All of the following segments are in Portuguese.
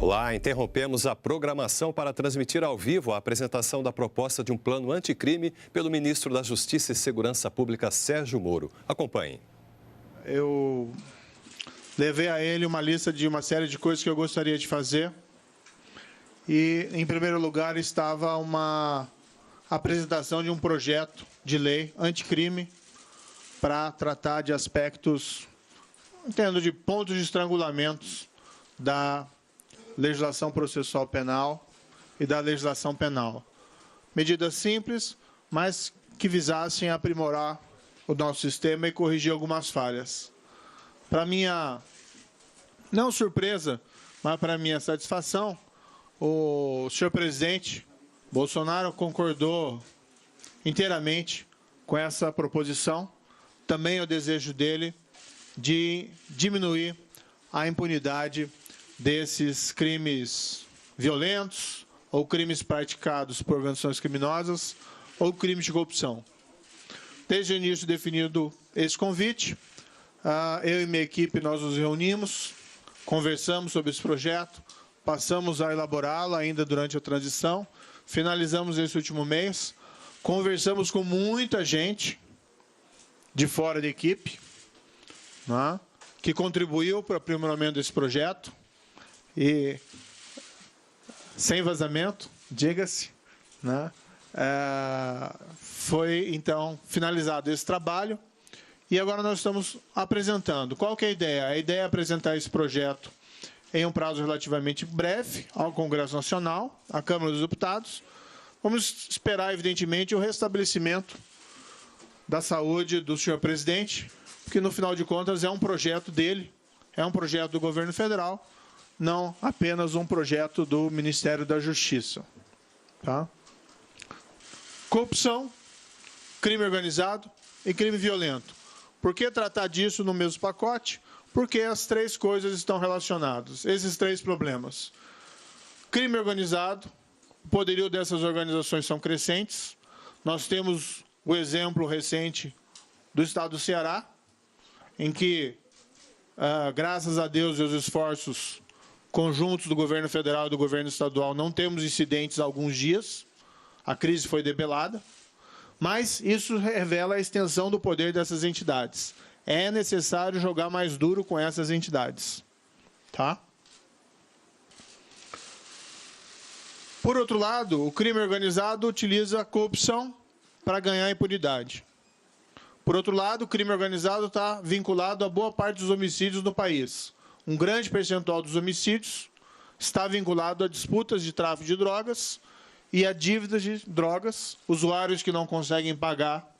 Olá, interrompemos a programação para transmitir ao vivo a apresentação da proposta de um plano anticrime pelo ministro da Justiça e Segurança Pública, Sérgio Moro. Acompanhem. Eu levei a ele uma lista de uma série de coisas que eu gostaria de fazer. E, em primeiro lugar, estava uma apresentação de um projeto de lei anticrime para tratar de aspectos, entendo, de pontos de estrangulamentos da legislação processual penal e da legislação penal. Medidas simples, mas que visassem aprimorar o nosso sistema e corrigir algumas falhas. Para minha, não surpresa, mas para minha satisfação, o senhor presidente Bolsonaro concordou inteiramente com essa proposição. Também o desejo dele de diminuir a impunidade desses crimes violentos ou crimes praticados por organizações criminosas ou crimes de corrupção. Desde o início definido esse convite, eu e minha equipe nós nos reunimos, conversamos sobre esse projeto, passamos a elaborá-lo ainda durante a transição, finalizamos esse último mês, conversamos com muita gente de fora da equipe, né, que contribuiu para o aprimoramento desse projeto. E, sem vazamento, diga-se, né, foi, então, finalizado esse trabalho. E agora nós estamos apresentando. Qual que é a ideia? A ideia é apresentar esse projeto em um prazo relativamente breve ao Congresso Nacional, à Câmara dos Deputados. Vamos esperar, evidentemente, o restabelecimento da saúde do senhor presidente, porque, no final de contas, é um projeto dele, é um projeto do governo federal, não apenas um projeto do Ministério da Justiça. Tá? Corrupção, crime organizado e crime violento. Por que tratar disso no mesmo pacote? Porque as três coisas estão relacionadas, esses três problemas. Crime organizado, o poderio dessas organizações são crescentes. Nós temos o exemplo recente do estado do Ceará, em que, graças a Deus e aos esforços conjuntos do governo federal e do governo estadual, não temos incidentes há alguns dias, a crise foi debelada, mas isso revela a extensão do poder dessas entidades. É necessário jogar mais duro com essas entidades. Tá? Por outro lado, o crime organizado utiliza a corrupção para ganhar impunidade. Por outro lado, o crime organizado está vinculado a boa parte dos homicídios no país. Um grande percentual dos homicídios está vinculado a disputas de tráfico de drogas e a dívidas de drogas. Usuários que não conseguem pagar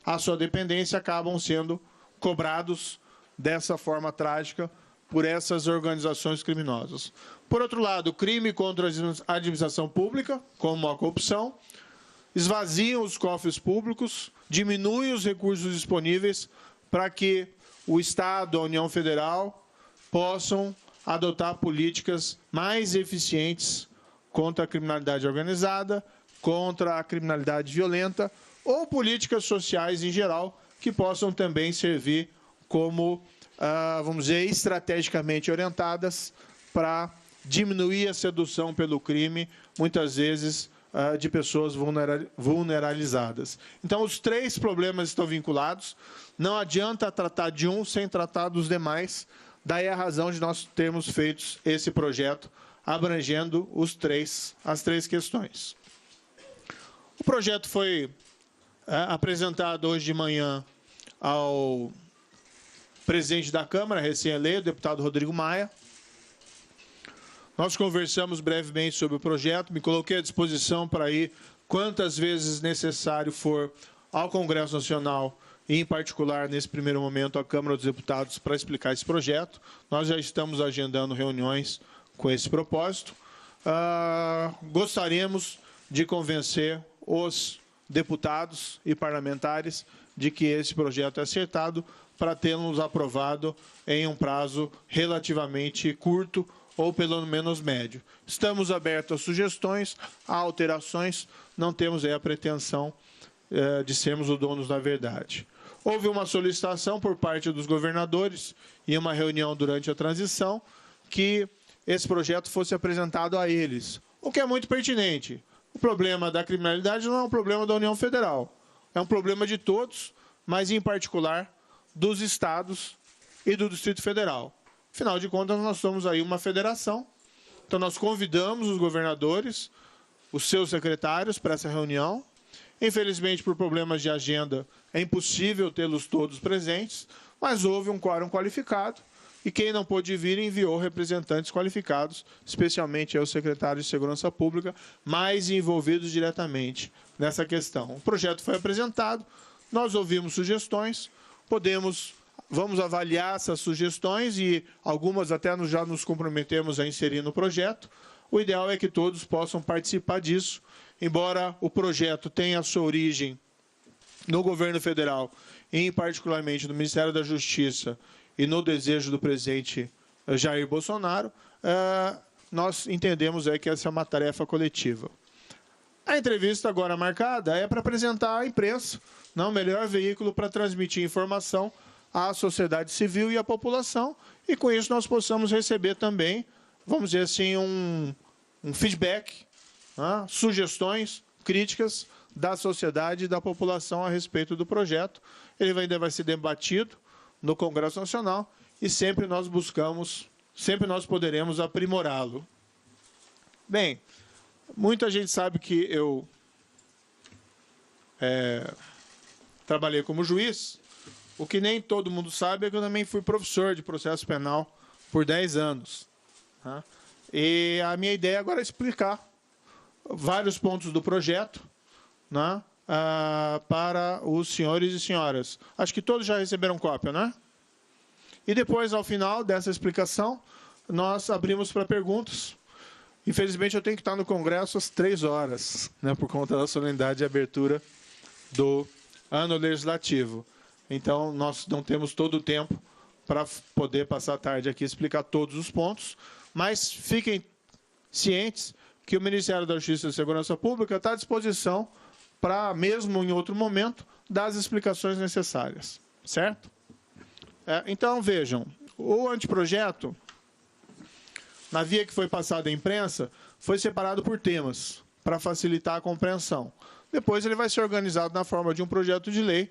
a sua dependência acabam sendo cobrados dessa forma trágica por essas organizações criminosas. Por outro lado, o crime contra a administração pública, como a corrupção, esvaziam os cofres públicos, diminuem os recursos disponíveis para que o Estado, a União Federal, possam adotar políticas mais eficientes contra a criminalidade organizada, contra a criminalidade violenta, ou políticas sociais em geral, que possam também servir como, vamos dizer, estrategicamente orientadas para diminuir a sedução pelo crime, muitas vezes de pessoas vulnerabilizadas. Então, os três problemas estão vinculados. Não adianta tratar de um sem tratar dos demais. Daí a razão de nós termos feito esse projeto abrangendo as três questões. O projeto foi apresentado hoje de manhã ao presidente da Câmara, recém-eleito, deputado Rodrigo Maia. Nós conversamos brevemente sobre o projeto, me coloquei à disposição para ir quantas vezes necessário for ao Congresso Nacional e, em particular, nesse primeiro momento, à Câmara dos Deputados para explicar esse projeto. Nós já estamos agendando reuniões com esse propósito. Gostaríamos de convencer os deputados e parlamentares de que esse projeto é acertado para termos aprovado em um prazo relativamente curto ou pelo menos médio. Estamos abertos a sugestões, a alterações, não temos aí a pretensão de sermos os donos da verdade. Houve uma solicitação por parte dos governadores, em uma reunião durante a transição, que esse projeto fosse apresentado a eles, o que é muito pertinente. O problema da criminalidade não é um problema da União Federal, é um problema de todos, mas, em particular, dos estados e do Distrito Federal. Afinal de contas, nós somos aí uma federação, então nós convidamos os governadores, os seus secretários para essa reunião. Infelizmente, por problemas de agenda, é impossível tê-los todos presentes, mas houve um quórum qualificado e quem não pôde vir enviou representantes qualificados, especialmente os secretários de Segurança Pública, mais envolvidos diretamente nessa questão. O projeto foi apresentado, nós ouvimos sugestões, vamos avaliar essas sugestões e algumas até já nos comprometemos a inserir no projeto. O ideal é que todos possam participar disso, embora o projeto tenha a sua origem no governo federal, e particularmente no Ministério da Justiça e no desejo do presidente Jair Bolsonaro, nós entendemos que essa é uma tarefa coletiva. A entrevista agora marcada é para apresentar à imprensa, o melhor veículo para transmitir informação à sociedade civil e à população, e com isso nós possamos receber também, vamos dizer assim, um feedback, sugestões, críticas da sociedade e da população a respeito do projeto. Ele ainda vai ser debatido no Congresso Nacional e sempre nós poderemos aprimorá-lo. Bem, muita gente sabe que eu trabalhei como juiz. O que nem todo mundo sabe é que eu também fui professor de processo penal por 10 anos. E a minha ideia agora é explicar vários pontos do projeto para os senhores e senhoras. Acho que todos já receberam cópia, né? E depois, ao final dessa explicação, nós abrimos para perguntas. Infelizmente, eu tenho que estar no Congresso às 3 horas, por conta da solenidade de abertura do ano legislativo. Então, nós não temos todo o tempo para poder passar a tarde aqui e explicar todos os pontos, mas fiquem cientes que o Ministério da Justiça e Segurança Pública está à disposição para, mesmo em outro momento, dar as explicações necessárias. Certo? Então, vejam, o anteprojeto, na via que foi passada à imprensa, foi separado por temas, para facilitar a compreensão. Depois ele vai ser organizado na forma de um projeto de lei,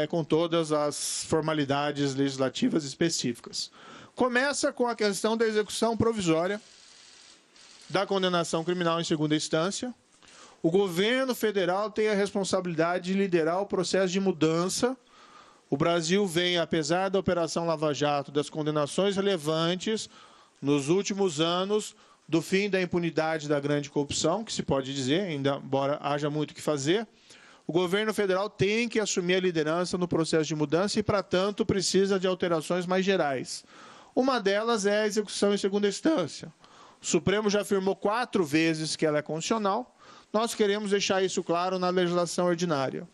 com todas as formalidades legislativas específicas. Começa com a questão da execução provisória da condenação criminal em segunda instância. O governo federal tem a responsabilidade de liderar o processo de mudança. O Brasil vem, apesar da Operação Lava Jato, das condenações relevantes nos últimos anos, do fim da impunidade da grande corrupção, que se pode dizer, ainda embora haja muito o que fazer, o governo federal tem que assumir a liderança no processo de mudança e, para tanto, precisa de alterações mais gerais. Uma delas é a execução em segunda instância. O Supremo já afirmou 4 vezes que ela é constitucional. Nós queremos deixar isso claro na legislação ordinária.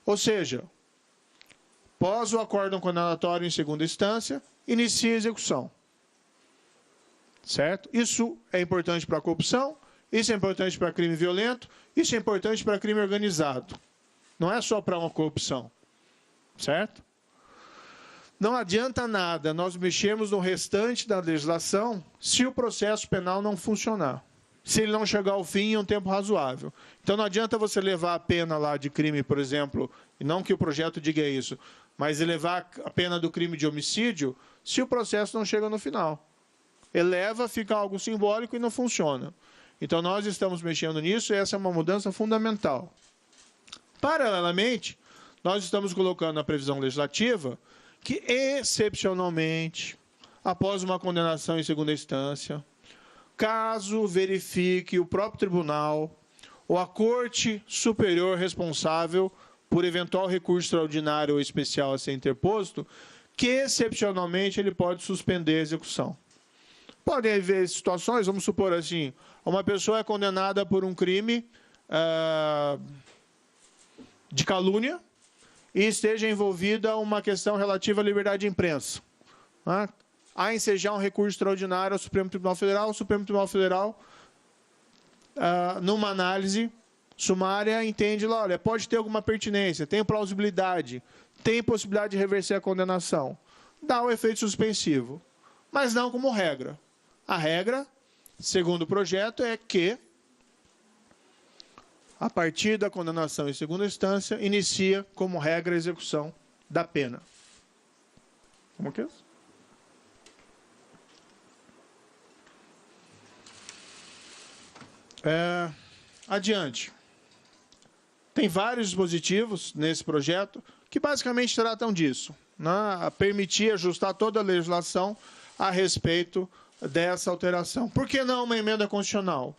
Ou seja, após o acórdão condenatório em segunda instância, inicia a execução. Certo? Isso é importante para a corrupção, isso é importante para crime violento, isso é importante para crime organizado. Não é só para uma corrupção. Certo? Não adianta nada nós mexermos no restante da legislação se o processo penal não funcionar. Se ele não chegar ao fim em um tempo razoável. Então, não adianta você levar a pena lá de crime, por exemplo, e não que o projeto diga isso, mas elevar a pena do crime de homicídio se o processo não chega no final. Eleva, fica algo simbólico e não funciona. Então, nós estamos mexendo nisso e essa é uma mudança fundamental. Paralelamente, nós estamos colocando na previsão legislativa que, excepcionalmente, após uma condenação em segunda instância, caso verifique o próprio tribunal ou a Corte Superior responsável por eventual recurso extraordinário ou especial a ser interposto, que, excepcionalmente, ele pode suspender a execução. Podem haver situações, vamos supor assim, uma pessoa é condenada por um crime de calúnia e esteja envolvida uma questão relativa à liberdade de imprensa. A ensejar um recurso extraordinário ao Supremo Tribunal Federal, o Supremo Tribunal Federal, numa análise sumária, entende lá, olha, pode ter alguma pertinência, tem plausibilidade, tem possibilidade de reverter a condenação. Dá o efeito suspensivo, mas não como regra. A regra, segundo o projeto, é que, a partir da condenação em segunda instância, inicia, como regra, a execução da pena. Como que é isso? Adiante. Tem vários dispositivos nesse projeto que basicamente tratam disso, né? A permitir ajustar toda a legislação a respeito dessa alteração. Por que não uma emenda constitucional?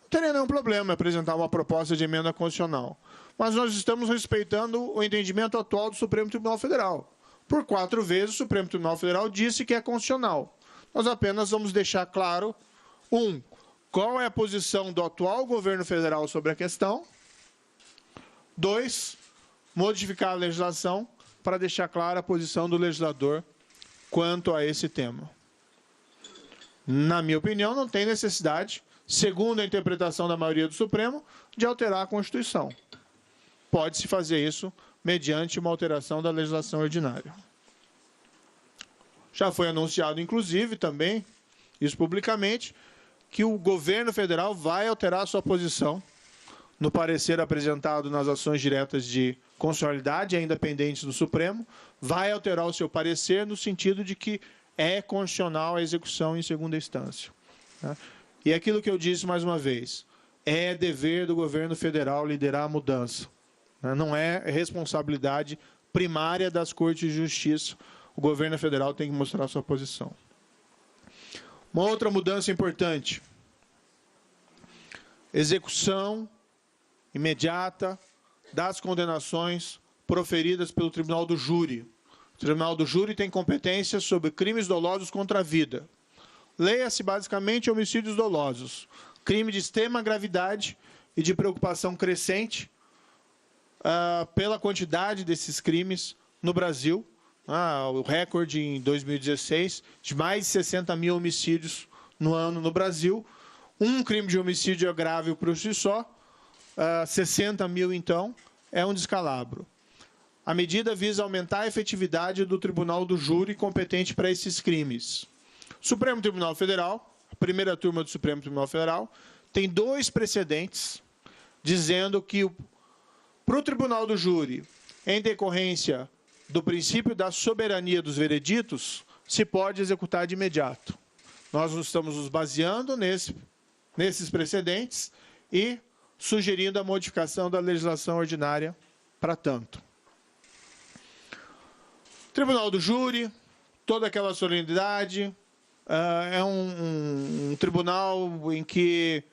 Não teria nenhum problema apresentar uma proposta de emenda constitucional, mas nós estamos respeitando o entendimento atual do Supremo Tribunal Federal. Por 4 vezes, o Supremo Tribunal Federal disse que é constitucional. Nós apenas vamos deixar claro, qual é a posição do atual governo federal sobre a questão. 2, modificar a legislação para deixar clara a posição do legislador quanto a esse tema. Na minha opinião, não tem necessidade, segundo a interpretação da maioria do Supremo, de alterar a Constituição. Pode-se fazer isso mediante uma alteração da legislação ordinária. Já foi anunciado, inclusive, também, isso publicamente, que o governo federal vai alterar sua posição no parecer apresentado nas ações diretas de constitucionalidade, ainda pendentes do Supremo, vai alterar o seu parecer no sentido de que é constitucional a execução em segunda instância. E aquilo que eu disse mais uma vez, é dever do governo federal liderar a mudança. Não é responsabilidade primária das Cortes de Justiça. O governo federal tem que mostrar a sua posição. Uma outra mudança importante. Execução imediata das condenações proferidas pelo Tribunal do Júri. O Tribunal do Júri tem competência sobre crimes dolosos contra a vida. Leia-se basicamente homicídios dolosos. Crime de extrema gravidade e de preocupação crescente pela quantidade desses crimes no Brasil. O recorde em 2016 de mais de 60 mil homicídios no ano no Brasil. Um crime de homicídio grave por si só, 60 mil, então, é um descalabro. A medida visa aumentar a efetividade do Tribunal do Júri competente para esses crimes. O Supremo Tribunal Federal, a primeira turma do Supremo Tribunal Federal, tem 2 precedentes dizendo que, para o Tribunal do Júri, em decorrência do princípio da soberania dos vereditos, se pode executar de imediato. Nós estamos nos baseando nesses precedentes e sugerindo a modificação da legislação ordinária para tanto. Tribunal do Júri, toda aquela solenidade, é um tribunal em que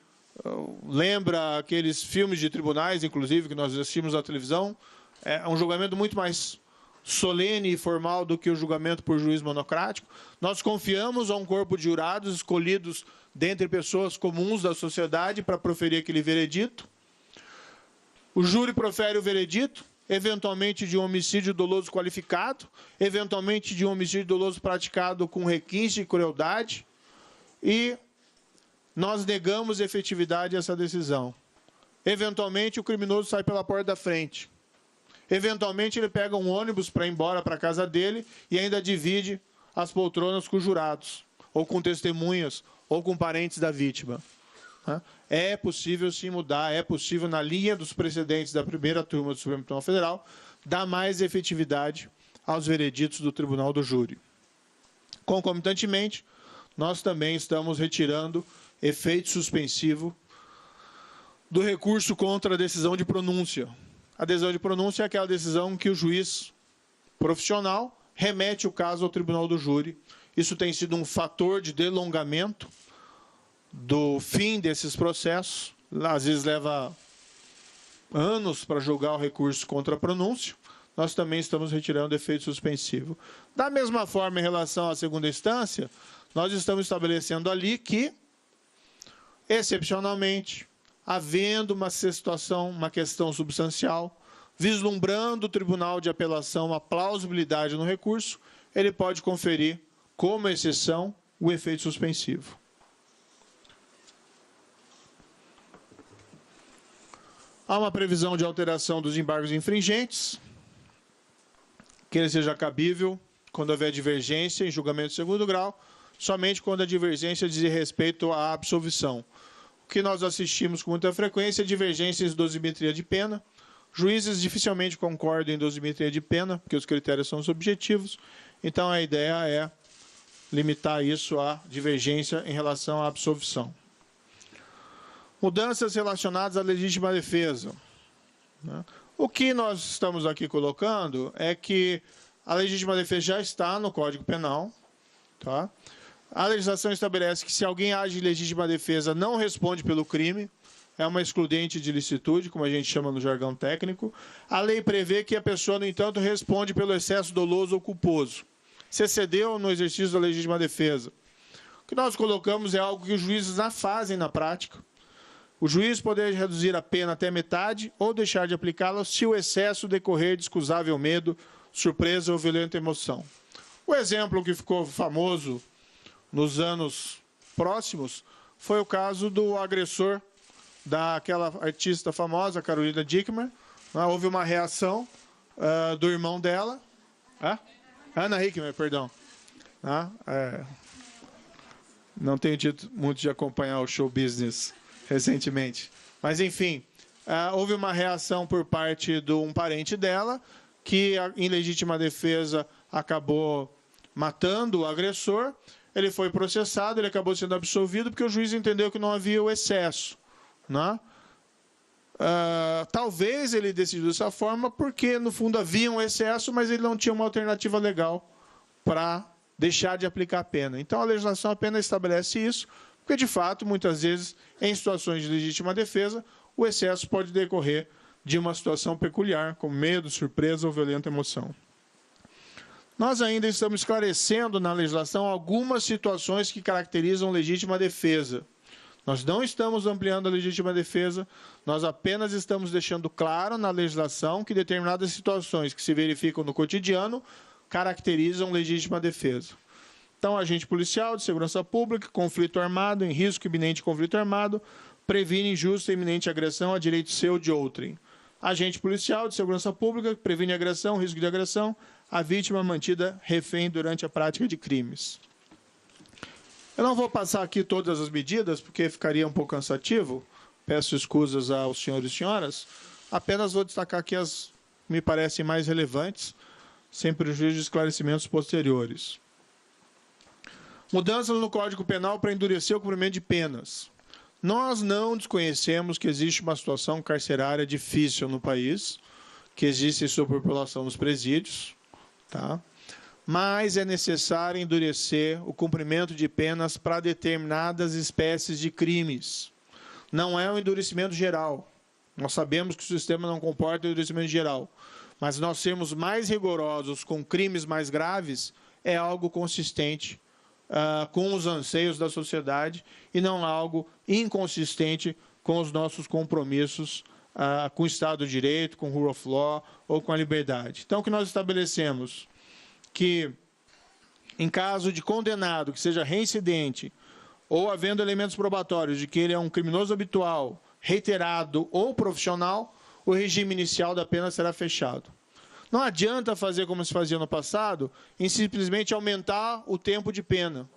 lembra aqueles filmes de tribunais, inclusive, que nós assistimos na televisão. É um julgamento muito mais solene e formal do que o julgamento por juiz monocrático. Nós confiamos a um corpo de jurados escolhidos dentre pessoas comuns da sociedade para proferir aquele veredito. O júri profere o veredito, eventualmente de um homicídio doloso qualificado, eventualmente de um homicídio doloso praticado com requinte e crueldade, e nós negamos efetividade a essa decisão. Eventualmente, o criminoso sai pela porta da frente. Eventualmente, ele pega um ônibus para ir embora para a casa dele e ainda divide as poltronas com os jurados, ou com testemunhas, ou com parentes da vítima. É possível sim mudar, é possível, na linha dos precedentes da primeira turma do Supremo Tribunal Federal, dar mais efetividade aos vereditos do Tribunal do Júri. Concomitantemente, nós também estamos retirando efeito suspensivo do recurso contra a decisão de pronúncia. A decisão de pronúncia é aquela decisão que o juiz profissional remete o caso ao Tribunal do Júri. Isso tem sido um fator de delongamento do fim desses processos. Às vezes leva anos para julgar o recurso contra a pronúncia. Nós também estamos retirando efeito suspensivo. Da mesma forma, em relação à segunda instância, nós estamos estabelecendo ali que, excepcionalmente, havendo uma situação, uma questão substancial, vislumbrando o Tribunal de Apelação a plausibilidade no recurso, ele pode conferir, como exceção, o efeito suspensivo. Há uma previsão de alteração dos embargos infringentes, que ele seja cabível quando houver divergência em julgamento de segundo grau, somente quando a divergência diz respeito à absolvição. O que nós assistimos com muita frequência é divergências de dosimetria de pena. Juízes dificilmente concordam em dosimetria de pena, porque os critérios são subjetivos. Então, a ideia é limitar isso à divergência em relação à absolvição. Mudanças relacionadas à legítima defesa. O que nós estamos aqui colocando é que a legítima defesa já está no Código Penal. Tá? A legislação estabelece que se alguém age em legítima defesa, não responde pelo crime. É uma excludente de licitude, como a gente chama no jargão técnico. A lei prevê que a pessoa, no entanto, responde pelo excesso doloso ou culposo. Se excedeu no exercício da legítima defesa. O que nós colocamos é algo que os juízes já fazem na prática. O juiz poder reduzir a pena até metade ou deixar de aplicá-la se o excesso decorrer de excusável medo, surpresa ou violenta emoção. O exemplo que ficou famoso nos anos próximos foi o caso do agressor daquela artista famosa, Carolina Dickmann. Houve uma reação do irmão dela, Ana Hickman, perdão. Não tenho tido muito de acompanhar o show business recentemente. Mas, enfim, houve uma reação por parte de um parente dela, que, em legítima defesa, acabou matando o agressor. Ele foi processado, ele acabou sendo absolvido, porque o juiz entendeu que não havia o excesso. Talvez ele decidiu dessa forma porque, no fundo, havia um excesso, mas ele não tinha uma alternativa legal para deixar de aplicar a pena. Então, a legislação apenas estabelece isso, porque, de fato, muitas vezes, em situações de legítima defesa, o excesso pode decorrer de uma situação peculiar, como medo, surpresa ou violenta emoção. Nós ainda estamos esclarecendo na legislação algumas situações que caracterizam legítima defesa. Nós não estamos ampliando a legítima defesa, nós apenas estamos deixando claro na legislação que determinadas situações que se verificam no cotidiano caracterizam legítima defesa. Então, agente policial de segurança pública, conflito armado, em risco iminente de conflito armado, previne injusta e iminente agressão a direito seu ou de outrem. Agente policial de segurança pública, previne agressão, risco de agressão, a vítima mantida refém durante a prática de crimes. Eu não vou passar aqui todas as medidas, porque ficaria um pouco cansativo. Peço escusas aos senhores e senhoras. Apenas vou destacar aqui as que me parecem mais relevantes, sem prejuízo de esclarecimentos posteriores. Mudanças no Código Penal para endurecer o cumprimento de penas. Nós não desconhecemos que existe uma situação carcerária difícil no país, que existe superpopulação nos presídios, tá? Mas é necessário endurecer o cumprimento de penas para determinadas espécies de crimes. Não é um endurecimento geral. Nós sabemos que o sistema não comporta endurecimento geral. Mas nós sermos mais rigorosos com crimes mais graves é algo consistente com os anseios da sociedade e não algo inconsistente com os nossos compromissos com o Estado de Direito, com o rule of law ou com a liberdade. Então, o que nós estabelecemos? Que, em caso de condenado que seja reincidente ou havendo elementos probatórios de que ele é um criminoso habitual, reiterado ou profissional, o regime inicial da pena será fechado. Não adianta fazer como se fazia no passado, em simplesmente aumentar o tempo de pena.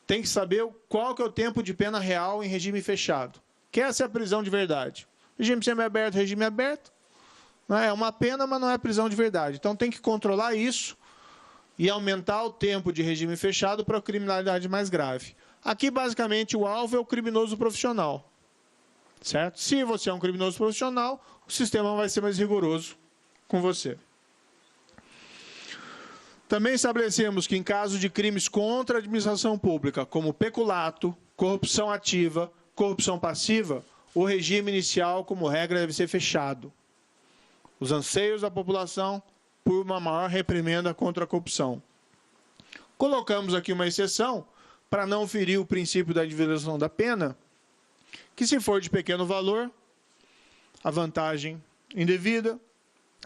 Tem que saber qual que é o tempo de pena real em regime fechado. Que essa é a prisão de verdade. Regime semiaberto, regime aberto. É uma pena, mas não é prisão de verdade. Então tem que controlar isso e aumentar o tempo de regime fechado para a criminalidade mais grave. Aqui, basicamente, o alvo é o criminoso profissional. Certo? Se você é um criminoso profissional, o sistema vai ser mais rigoroso com você. Também estabelecemos que, em caso de crimes contra a administração pública, como peculato, corrupção ativa, corrupção passiva, o regime inicial, como regra, deve ser fechado. Os anseios da população por uma maior reprimenda contra a corrupção. Colocamos aqui uma exceção para não ferir o princípio da individualização da pena, que se for de pequeno valor, a vantagem indevida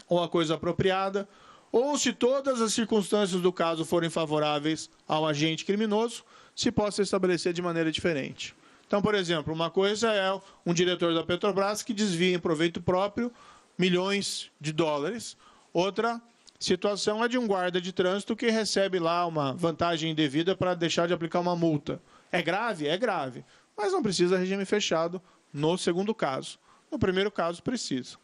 ou a coisa apropriada, ou se todas as circunstâncias do caso forem favoráveis ao agente criminoso, se possa estabelecer de maneira diferente. Então, por exemplo, uma coisa é um diretor da Petrobras que desvia em proveito próprio milhões de dólares. Outra situação é de um guarda de trânsito que recebe lá uma vantagem indevida para deixar de aplicar uma multa. É grave? É grave. Mas não precisa regime fechado no segundo caso. No primeiro caso, precisa.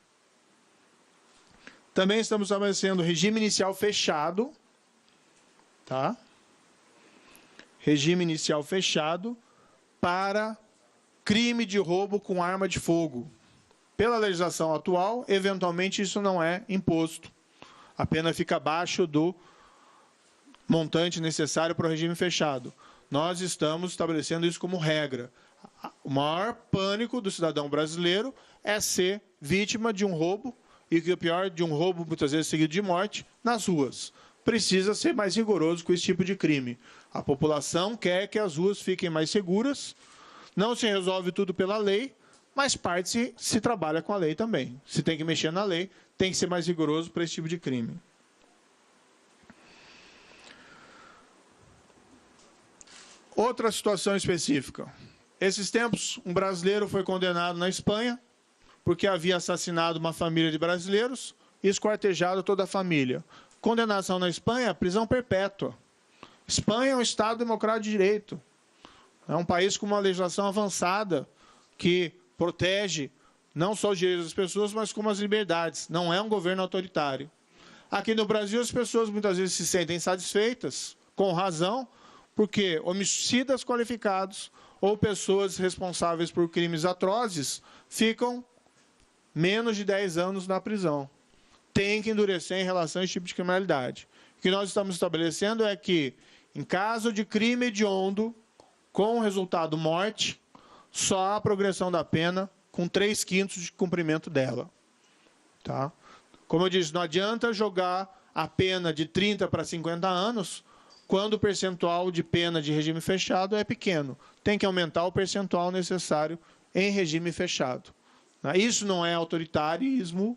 Também estamos estabelecendo regime inicial fechado. Tá? Regime inicial fechado para crime de roubo com arma de fogo. Pela legislação atual, eventualmente isso não é imposto. A pena fica abaixo do montante necessário para o regime fechado. Nós estamos estabelecendo isso como regra. O maior pânico do cidadão brasileiro é ser vítima de um roubo, e que o pior, de um roubo muitas vezes seguido de morte, nas ruas. Precisa ser mais rigoroso com esse tipo de crime. A população quer que as ruas fiquem mais seguras, não se resolve tudo pela lei, mas parte se trabalha com a lei também. Se tem que mexer na lei, tem que ser mais rigoroso para esse tipo de crime. Outra situação específica. Esses tempos, um brasileiro foi condenado na Espanha porque havia assassinado uma família de brasileiros e esquartejado toda a família. Condenação na Espanha, prisão perpétua. Espanha é um Estado democrático de direito. É um país com uma legislação avançada que protege não só os direitos das pessoas, mas como as liberdades. Não é um governo autoritário. Aqui no Brasil, as pessoas muitas vezes se sentem satisfeitas, com razão, porque homicidas qualificados ou pessoas responsáveis por crimes atrozes ficam menos de 10 anos na prisão. Tem que endurecer em relação a esse tipo de criminalidade. O que nós estamos estabelecendo é que, em caso de crime hediondo, com resultado morte, só há progressão da pena com 3/5 de cumprimento dela. Tá? Como eu disse, não adianta jogar a pena de 30 para 50 anos quando o percentual de pena de regime fechado é pequeno. Tem que aumentar o percentual necessário em regime fechado. Isso não é autoritarismo,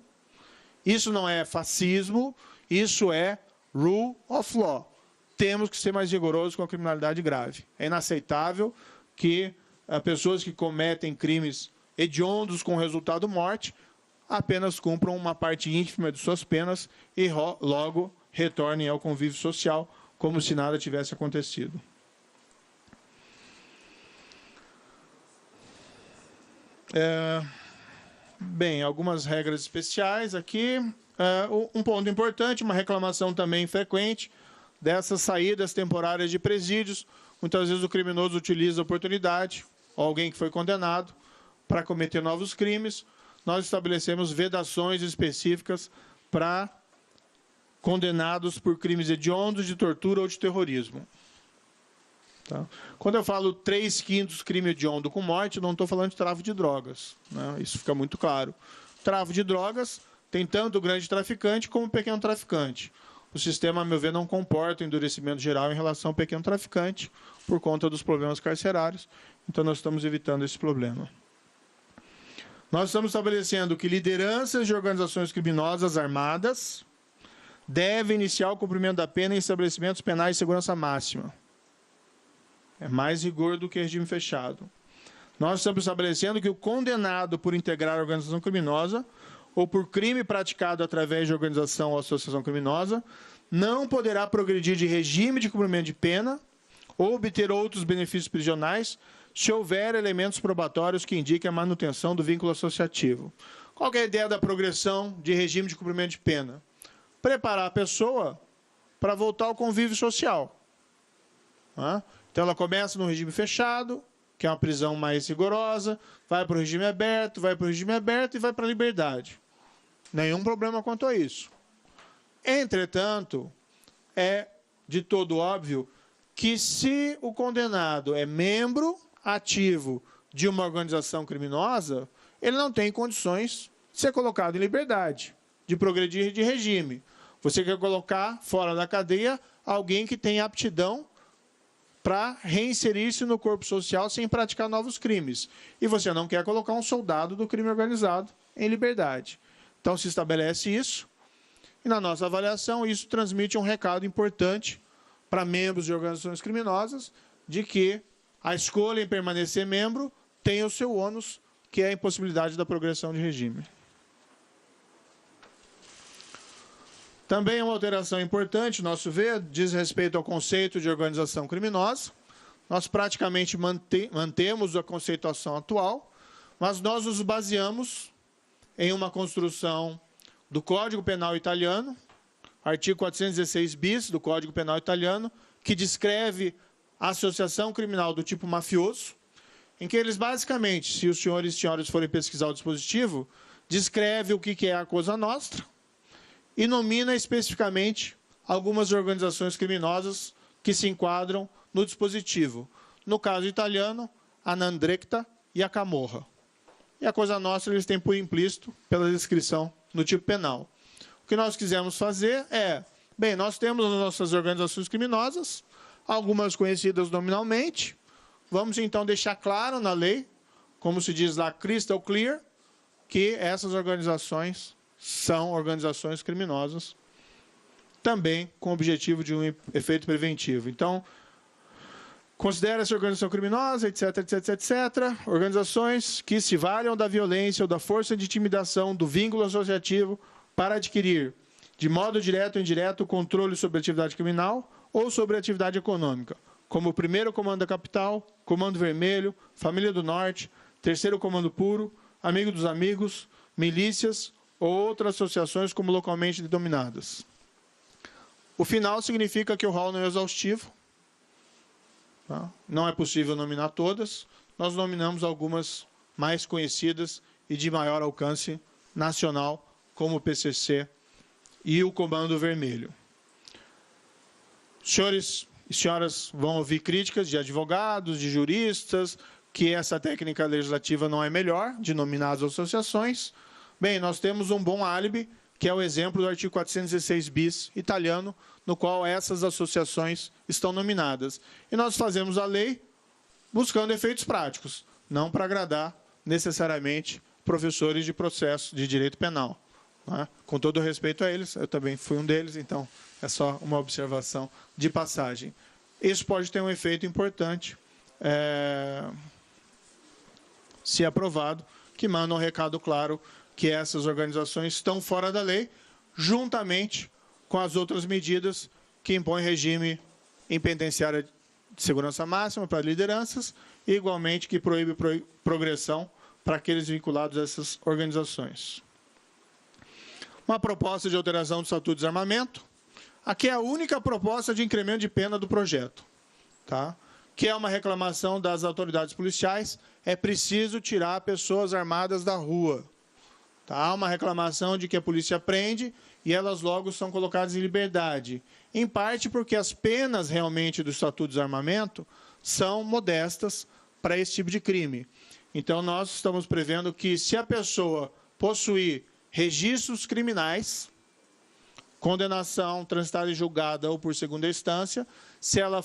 isso não é fascismo, isso é rule of law. Temos que ser mais rigorosos com a criminalidade grave. É inaceitável que pessoas que cometem crimes hediondos com resultado morte apenas cumpram uma parte ínfima de suas penas e logo retornem ao convívio social como se nada tivesse acontecido. Bem, algumas regras especiais aqui. Um ponto importante, uma reclamação também frequente dessas saídas temporárias de presídios. Muitas vezes o criminoso utiliza a oportunidade, ou alguém que foi condenado, para cometer novos crimes. Nós estabelecemos vedações específicas para condenados por crimes hediondos, de tortura ou de terrorismo. Tá? Quando eu falo 3/5 crime hediondo com morte, não estou falando de tráfico de drogas. Né? Isso fica muito claro. Tráfico de drogas tem tanto o grande traficante como o pequeno traficante. O sistema, a meu ver, não comporta endurecimento geral em relação ao pequeno traficante por conta dos problemas carcerários. Então, nós estamos evitando esse problema. Nós estamos estabelecendo que lideranças de organizações criminosas armadas devem iniciar o cumprimento da pena em estabelecimentos penais de segurança máxima. É mais rigor do que regime fechado. Nós estamos estabelecendo que o condenado por integrar a organização criminosa ou por crime praticado através de organização ou associação criminosa não poderá progredir de regime de cumprimento de pena ou obter outros benefícios prisionais se houver elementos probatórios que indiquem a manutenção do vínculo associativo. Qual que é a ideia da progressão de regime de cumprimento de pena? Preparar a pessoa para voltar ao convívio social. Então, ela começa no regime fechado, que é uma prisão mais rigorosa, vai para o regime aberto, vai para o regime aberto e vai para a liberdade. Nenhum problema quanto a isso. Entretanto, é de todo óbvio que se o condenado é membro ativo de uma organização criminosa, ele não tem condições de ser colocado em liberdade, de progredir de regime. Você quer colocar fora da cadeia alguém que tem aptidão para reinserir-se no corpo social sem praticar novos crimes. E você não quer colocar um soldado do crime organizado em liberdade. Então, se estabelece isso, e na nossa avaliação, isso transmite um recado importante para membros de organizações criminosas, de que a escolha em permanecer membro tem o seu ônus, que é a impossibilidade da progressão de regime. Também uma alteração importante, nosso ver, diz respeito ao conceito de organização criminosa. Nós praticamente mantemos a conceituação atual, mas nós nos baseamos em uma construção do Código Penal italiano, artigo 416 bis do Código Penal italiano, que descreve a associação criminal do tipo mafioso, em que eles basicamente, se os senhores e senhoras forem pesquisar o dispositivo, descreve o que é a Cosa Nostra e nomina especificamente algumas organizações criminosas que se enquadram no dispositivo. No caso italiano, a 'Ndrangheta e a Camorra. E a Cosa Nostra eles têm por implícito pela descrição no tipo penal. O que nós quisemos fazer é, bem, nós temos as nossas organizações criminosas, algumas conhecidas nominalmente, vamos então deixar claro na lei, como se diz lá, crystal clear, que essas organizações são organizações criminosas, também com o objetivo de um efeito preventivo. Então, considera essa organização criminosa, etc, etc, etc, organizações que se valham da violência ou da força de intimidação, do vínculo associativo, para adquirir, de modo direto ou indireto, o controle sobre a atividade criminal ou sobre a atividade econômica, como o 1º Comando da Capital, Comando Vermelho, Família do Norte, 3º Comando Puro, Amigo dos Amigos, milícias ou outras associações como localmente denominadas. O final significa que o rol não é exaustivo, tá? Não é possível nominar todas, nós nominamos algumas mais conhecidas e de maior alcance nacional, como o PCC e o Comando Vermelho. Senhores e senhoras vão ouvir críticas de advogados, de juristas, que essa técnica legislativa não é melhor, de nominar as associações. Bem, nós temos um bom álibi, que é o exemplo do artigo 416 bis italiano, no qual essas associações estão nominadas. E nós fazemos a lei buscando efeitos práticos, não para agradar necessariamente professores de processo de direito penal. Né? Com todo respeito a eles, eu também fui um deles, então é só uma observação de passagem. Isso pode ter um efeito importante, se aprovado, que manda um recado claro que essas organizações estão fora da lei, juntamente com as outras medidas que impõem regime em penitenciária de segurança máxima para lideranças e, igualmente, que proíbe progressão para aqueles vinculados a essas organizações. Uma proposta de alteração do Estatuto de Desarmamento. Aqui é a única proposta de incremento de pena do projeto, tá? Que é uma reclamação das autoridades policiais, é preciso tirar pessoas armadas da rua. Tá? Há uma reclamação de que a polícia prende e elas logo são colocadas em liberdade. Em parte porque as penas realmente do Estatuto de Desarmamento são modestas para esse tipo de crime. Então, nós estamos prevendo que, se a pessoa possuir registros criminais, condenação transitada e julgada ou por segunda instância, se ela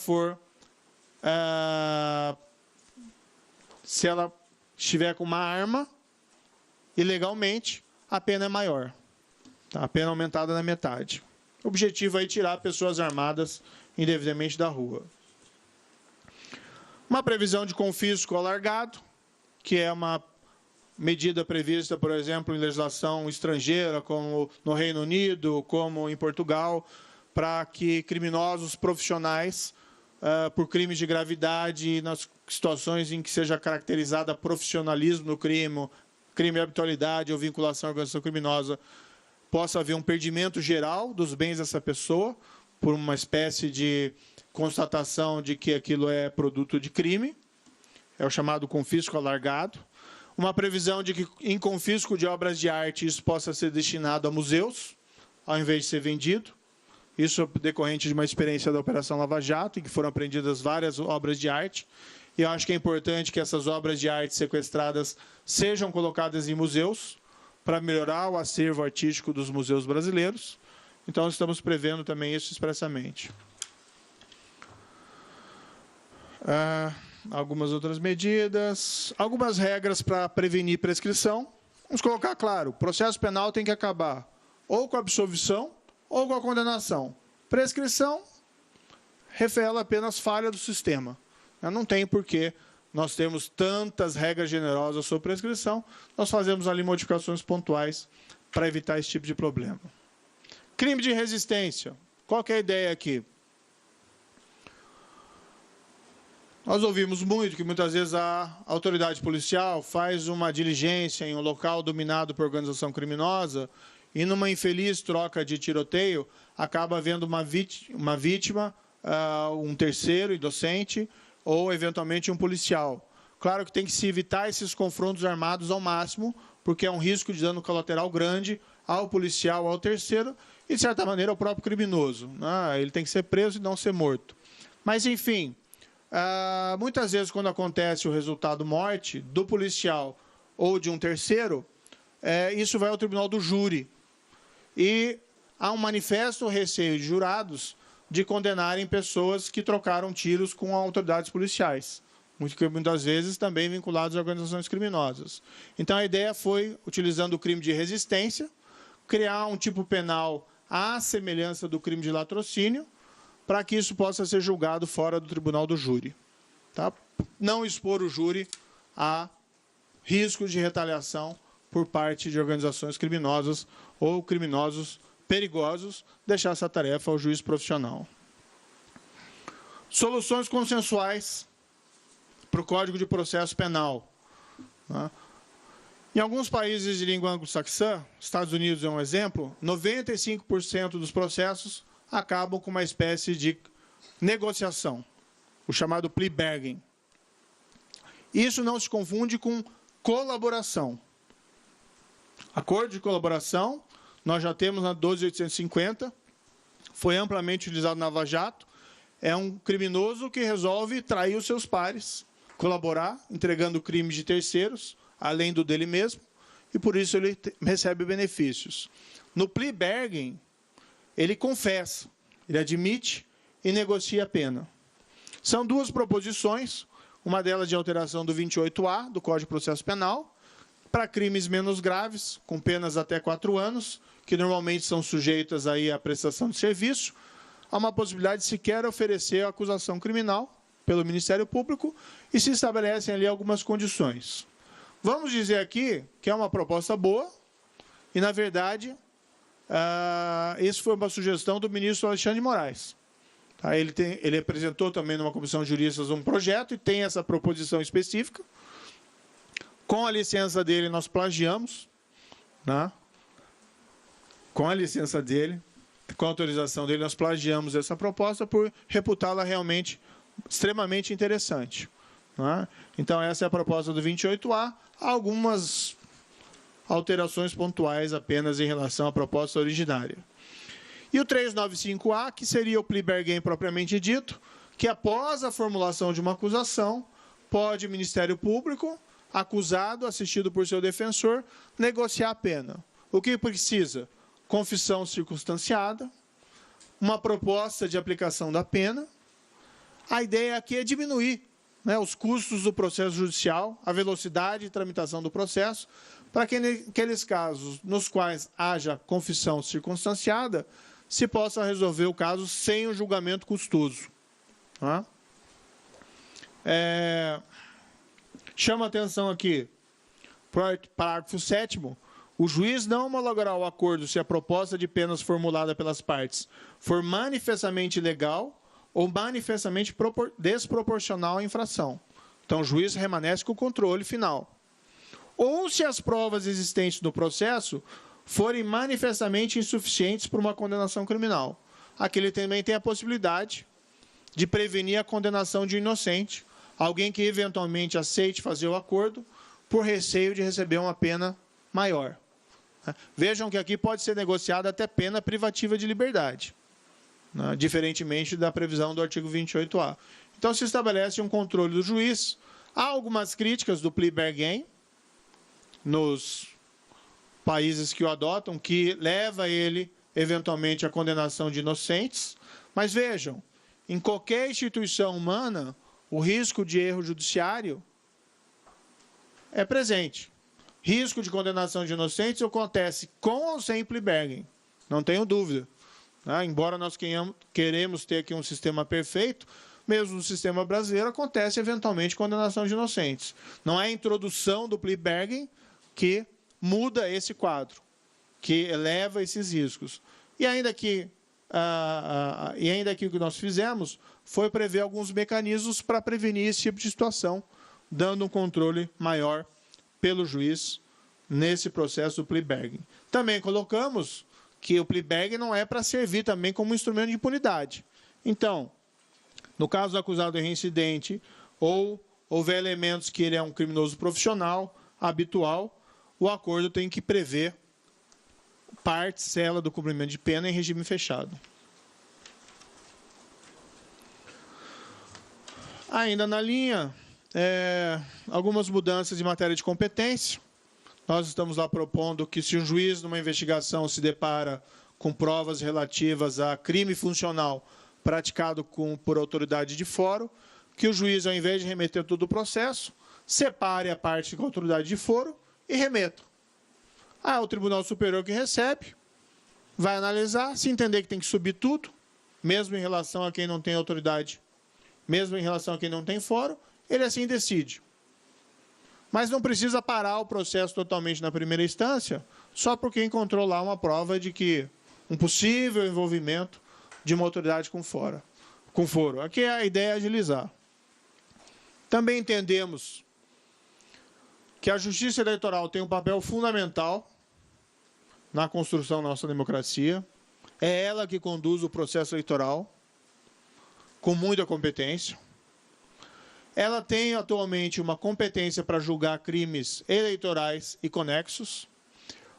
estiver com uma arma, ilegalmente, a pena é maior. Tá? A pena é aumentada na metade. O objetivo é tirar pessoas armadas indevidamente da rua. Uma previsão de confisco alargado, que é uma medida prevista, por exemplo, em legislação estrangeira, como no Reino Unido, como em Portugal, para que criminosos profissionais, por crimes de gravidade, nas situações em que seja caracterizada profissionalismo no crime, crime de habitualidade ou vinculação à organização criminosa, possa haver um perdimento geral dos bens dessa pessoa, por uma espécie de constatação de que aquilo é produto de crime, é o chamado confisco alargado. Uma previsão de que, em confisco de obras de arte, isso possa ser destinado a museus, ao invés de ser vendido. Isso é decorrente de uma experiência da Operação Lava Jato, em que foram apreendidas várias obras de arte. E eu acho que é importante que essas obras de arte sequestradas sejam colocadas em museus, para melhorar o acervo artístico dos museus brasileiros. Então, estamos prevendo também isso expressamente. Algumas outras medidas, algumas regras para prevenir prescrição. Vamos colocar claro, o processo penal tem que acabar ou com a absolvição ou com a condenação. Prescrição revela apenas falha do sistema. Não tem porquê nós temos tantas regras generosas sobre prescrição, nós fazemos ali modificações pontuais para evitar esse tipo de problema. Crime de resistência. Qual que é a ideia aqui? Nós ouvimos muito que muitas vezes a autoridade policial faz uma diligência em um local dominado por organização criminosa e numa infeliz troca de tiroteio acaba havendo uma vítima, um terceiro inocente ou eventualmente um policial. Claro que tem que se evitar esses confrontos armados ao máximo, porque é um risco de dano colateral grande ao policial, ao terceiro e, de certa maneira, ao próprio criminoso, né? Ele tem que ser preso e não ser morto. Mas, enfim, muitas vezes, quando acontece o resultado morte do policial ou de um terceiro, isso vai ao tribunal do júri. E há um manifesto receio de jurados de condenarem pessoas que trocaram tiros com autoridades policiais, muitas vezes também vinculados a organizações criminosas. Então, a ideia foi, utilizando o crime de resistência, criar um tipo penal à semelhança do crime de latrocínio, para que isso possa ser julgado fora do tribunal do júri. Tá? Não expor o júri a riscos de retaliação por parte de organizações criminosas ou criminosos perigosos, deixar essa tarefa ao juiz profissional. Soluções consensuais para o Código de Processo Penal. Tá? Em alguns países de língua anglo-saxã, Estados Unidos é um exemplo, 95% dos processos acabam com uma espécie de negociação, o chamado plea bargain. Isso não se confunde com colaboração. Acordo de colaboração, nós já temos na 12.850, foi amplamente utilizado na Lava Jato, é um criminoso que resolve trair os seus pares, colaborar, entregando crimes de terceiros, além do dele mesmo, e por isso ele recebe benefícios. No plea bargain, ele confessa, ele admite e negocia a pena. São duas proposições, uma delas de alteração do 28A, do Código de Processo Penal, para crimes menos graves, com penas até 4 anos, que normalmente são sujeitas aí à prestação de serviço, há uma possibilidade de sequer oferecer a acusação criminal pelo Ministério Público e se estabelecem ali algumas condições. Vamos dizer aqui que é uma proposta boa e, na verdade, isso foi uma sugestão do ministro Alexandre de Moraes. Tá? Ele apresentou também numa comissão de juristas um projeto e tem essa proposição específica. Com a licença dele, nós plagiamos, né? Com a licença dele, com a autorização dele, nós plagiamos essa proposta por reputá-la realmente extremamente interessante. Né? Então, essa é a proposta do 28A. Há algumas alterações pontuais apenas em relação à proposta originária. E o 395A, que seria o plea bargain propriamente dito, que após a formulação de uma acusação, pode o Ministério Público, acusado, assistido por seu defensor, negociar a pena. O que precisa? Confissão circunstanciada, uma proposta de aplicação da pena. A ideia aqui é diminuir, né, os custos do processo judicial, a velocidade de tramitação do processo, para que naqueles casos nos quais haja confissão circunstanciada, se possa resolver o caso sem o julgamento custoso. Tá? Chama atenção aqui, parágrafo 7º, o juiz não homologará o acordo se a proposta de penas formulada pelas partes for manifestamente ilegal ou manifestamente desproporcional à infração. Então, o juiz permanece com o controle final. Ou se as provas existentes no processo forem manifestamente insuficientes para uma condenação criminal. Aqui ele também tem a possibilidade de prevenir a condenação de um inocente, alguém que eventualmente aceite fazer o acordo por receio de receber uma pena maior. Vejam que aqui pode ser negociada até pena privativa de liberdade, né, diferentemente da previsão do artigo 28A. Então, se estabelece um controle do juiz. Há algumas críticas do plea bargain nos países que o adotam, que leva ele, eventualmente, à condenação de inocentes. Mas vejam, em qualquer instituição humana, o risco de erro judiciário é presente. Risco de condenação de inocentes acontece com ou sem plea bargain, não tenho dúvida. Embora nós queremos ter aqui um sistema perfeito, mesmo no sistema brasileiro acontece eventualmente condenação de inocentes. Não é a introdução do plea bargain que muda esse quadro, que eleva esses riscos. E ainda que o que nós fizemos foi prever alguns mecanismos para prevenir esse tipo de situação, dando um controle maior pelo juiz nesse processo do plea bargaining. Também colocamos que o plea bargaining não é para servir também como instrumento de impunidade. Então, no caso do acusado reincidente, ou houver elementos que ele é um criminoso profissional, habitual, o acordo tem que prever parcela do cumprimento de pena em regime fechado. Ainda na linha, algumas mudanças em matéria de competência. Nós estamos lá propondo que, se um juiz, numa investigação, se depara com provas relativas a crime funcional praticado por autoridade de foro, que o juiz, ao invés de remeter todo o processo, separe a parte com a autoridade de foro e remeta. O Tribunal Superior que recebe, vai analisar, se entender que tem que subir tudo, mesmo em relação a quem não tem autoridade, mesmo em relação a quem não tem foro, ele assim decide. Mas não precisa parar o processo totalmente na primeira instância, só porque encontrou lá uma prova de que um possível envolvimento de uma autoridade com foro. Aqui a ideia é agilizar. Também entendemos que a Justiça Eleitoral tem um papel fundamental na construção da nossa democracia. É ela que conduz o processo eleitoral com muita competência. Ela tem atualmente uma competência para julgar crimes eleitorais e conexos.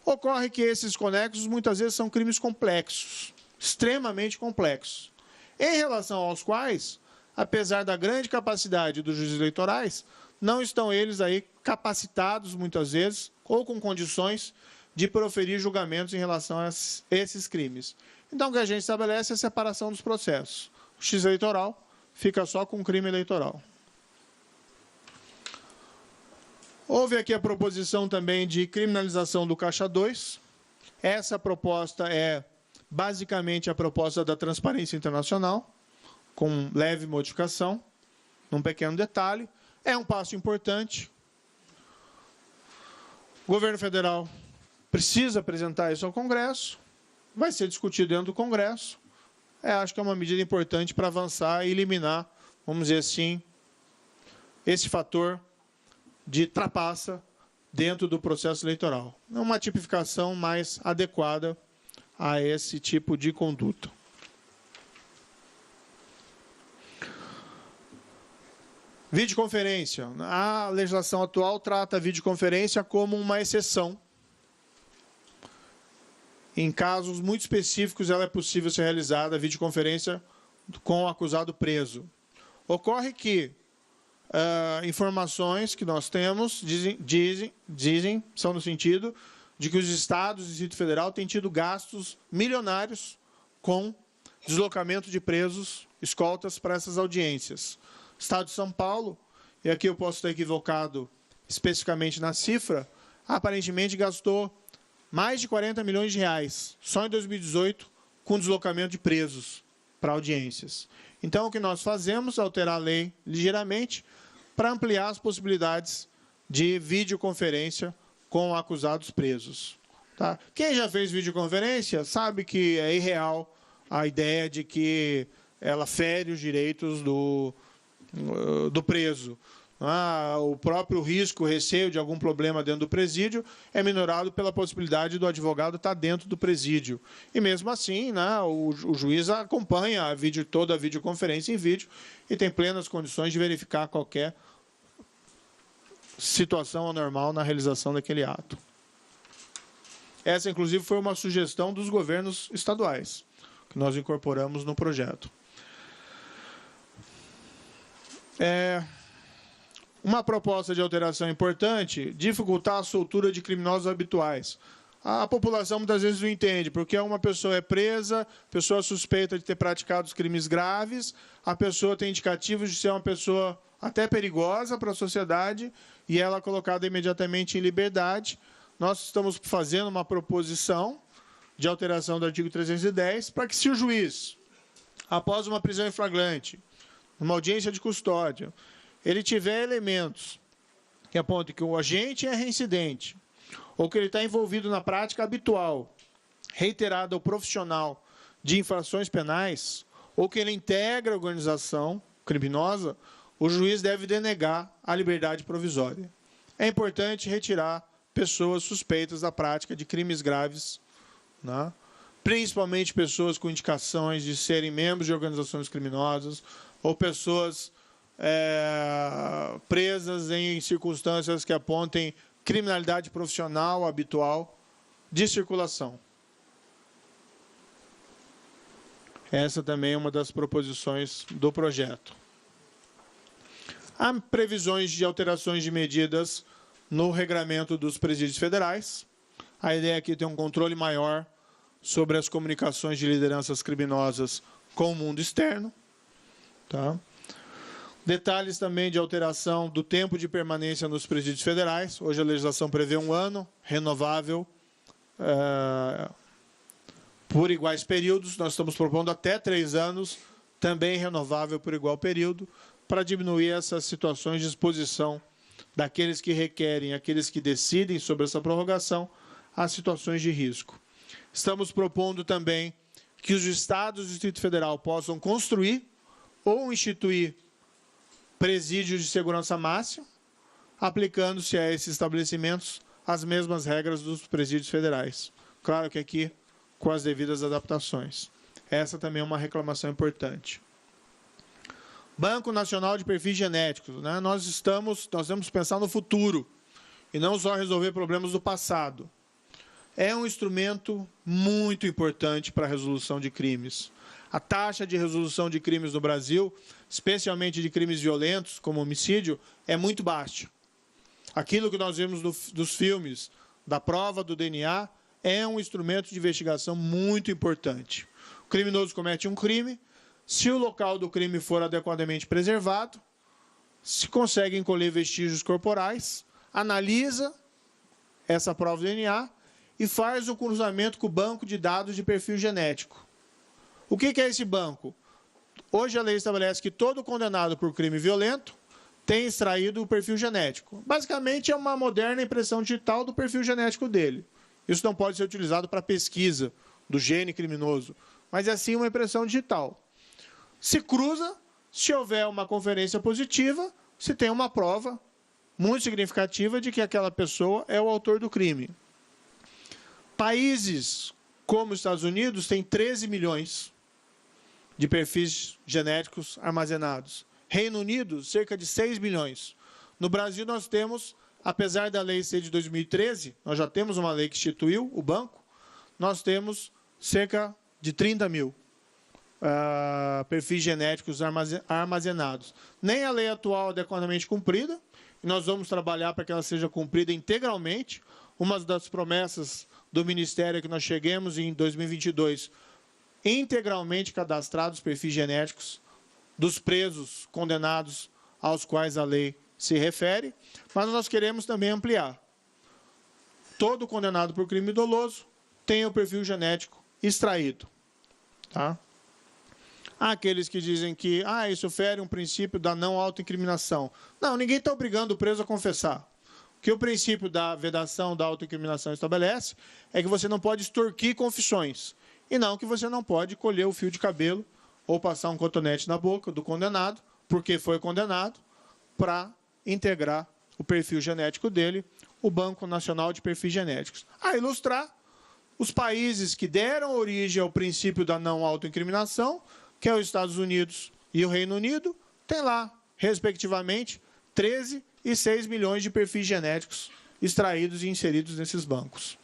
Ocorre que esses conexos muitas vezes são crimes complexos, extremamente complexos, em relação aos quais, apesar da grande capacidade dos juízes eleitorais, não estão eles aí capacitados, muitas vezes, ou com condições de proferir julgamentos em relação a esses crimes. Então, o que a gente estabelece é a separação dos processos. O justiça eleitoral fica só com o crime eleitoral. Houve aqui a proposição também de criminalização do Caixa 2. Essa proposta é basicamente a proposta da Transparência Internacional, com leve modificação, num pequeno detalhe. É um passo importante. O governo federal precisa apresentar isso ao Congresso, vai ser discutido dentro do Congresso. Acho que é uma medida importante para avançar e eliminar, vamos dizer assim, esse fator de trapaça dentro do processo eleitoral. É uma tipificação mais adequada a esse tipo de conduta. Videoconferência. A legislação atual trata a videoconferência como uma exceção. Em casos muito específicos, ela é possível ser realizada, a videoconferência com o acusado preso. Ocorre que informações que nós temos dizem, são no sentido de que os estados e o Distrito Federal têm tido gastos milionários com deslocamento de presos, escoltas para essas audiências. O Estado de São Paulo, e aqui eu posso estar equivocado especificamente na cifra, aparentemente gastou mais de 40 milhões de reais, só em 2018, com deslocamento de presos para audiências. Então, o que nós fazemos é alterar a lei ligeiramente para ampliar as possibilidades de videoconferência com acusados presos. Tá? Quem já fez videoconferência sabe que é irreal a ideia de que ela fere os direitos do preso. O próprio risco, o receio de algum problema dentro do presídio é minorado pela possibilidade do advogado estar dentro do presídio. E mesmo assim, o juiz acompanha toda a videoconferência em vídeo e tem plenas condições de verificar qualquer situação anormal na realização daquele ato. Essa, inclusive, foi uma sugestão dos governos estaduais, que nós incorporamos no projeto. Uma proposta de alteração importante, dificultar a soltura de criminosos habituais. A população muitas vezes não entende, porque uma pessoa é presa, pessoa suspeita de ter praticado os crimes graves, a pessoa tem indicativos de ser uma pessoa até perigosa para a sociedade e ela é colocada imediatamente em liberdade. Nós estamos fazendo uma proposição de alteração do artigo 310 para que, se o juiz, após uma prisão em flagrante, uma audiência de custódia, ele tiver elementos que apontem que o agente é reincidente ou que ele está envolvido na prática habitual reiterada ou profissional de infrações penais, ou que ele integra a organização criminosa, o juiz deve denegar a liberdade provisória. É importante retirar pessoas suspeitas da prática de crimes graves, né? Principalmente pessoas com indicações de serem membros de organizações criminosas ou pessoas presas em circunstâncias que apontem criminalidade profissional habitual de circulação. Essa também é uma das proposições do projeto. Há previsões de alterações de medidas no regramento dos presídios federais. A ideia aqui é ter um controle maior sobre as comunicações de lideranças criminosas com o mundo externo. Tá? Detalhes também de alteração do tempo de permanência nos presídios federais. Hoje a legislação prevê 1 ano, renovável por iguais períodos. Nós estamos propondo até 3 anos, também renovável por igual período, para diminuir essas situações de exposição daqueles que requerem, aqueles que decidem sobre essa prorrogação, às situações de risco. Estamos propondo também que os estados do Distrito Federal possam construir ou instituir presídios de segurança máxima, aplicando-se a esses estabelecimentos as mesmas regras dos presídios federais. Claro que aqui com as devidas adaptações. Essa também é uma reclamação importante. Banco Nacional de Perfis Genéticos, né? Nós temos que pensar no futuro e não só resolver problemas do passado. É um instrumento muito importante para a resolução de crimes. A taxa de resolução de crimes no Brasil, especialmente de crimes violentos, como homicídio, é muito baixa. Aquilo que nós vemos dos filmes, da prova do DNA, é um instrumento de investigação muito importante. O criminoso comete um crime, se o local do crime for adequadamente preservado, se consegue colher vestígios corporais, analisa essa prova do DNA e faz o cruzamento com o banco de dados de perfil genético. O que é esse banco? Hoje a lei estabelece que todo condenado por crime violento tem extraído o perfil genético. Basicamente é uma moderna impressão digital do perfil genético dele. Isso não pode ser utilizado para pesquisa do gene criminoso, mas é sim uma impressão digital. Se cruza, se houver uma conferência positiva, se tem uma prova muito significativa de que aquela pessoa é o autor do crime. Países como os Estados Unidos têm 13 milhões de perfis genéticos armazenados. Reino Unido, cerca de 6 milhões. No Brasil, nós temos, apesar da lei ser de 2013, nós já temos uma lei que instituiu o banco, nós temos cerca de 30 mil perfis genéticos armazenados. Nem a lei atual é adequadamente cumprida, e nós vamos trabalhar para que ela seja cumprida integralmente. Uma das promessas do Ministério é que nós cheguemos em 2022 integralmente cadastrados perfis genéticos dos presos condenados aos quais a lei se refere, mas nós queremos também ampliar. Todo condenado por crime doloso tem o perfil genético extraído. Tá? Há aqueles que dizem que isso fere um princípio da não autoincriminação. Não, ninguém está obrigando o preso a confessar. O que o princípio da vedação da autoincriminação estabelece é que você não pode extorquir confissões, e não que você não pode colher o fio de cabelo ou passar um cotonete na boca do condenado, porque foi condenado, para integrar o perfil genético dele, o Banco Nacional de Perfis Genéticos. A ilustrar, os países que deram origem ao princípio da não autoincriminação, que é os Estados Unidos e o Reino Unido, tem lá, respectivamente, 13 e 6 milhões de perfis genéticos extraídos e inseridos nesses bancos.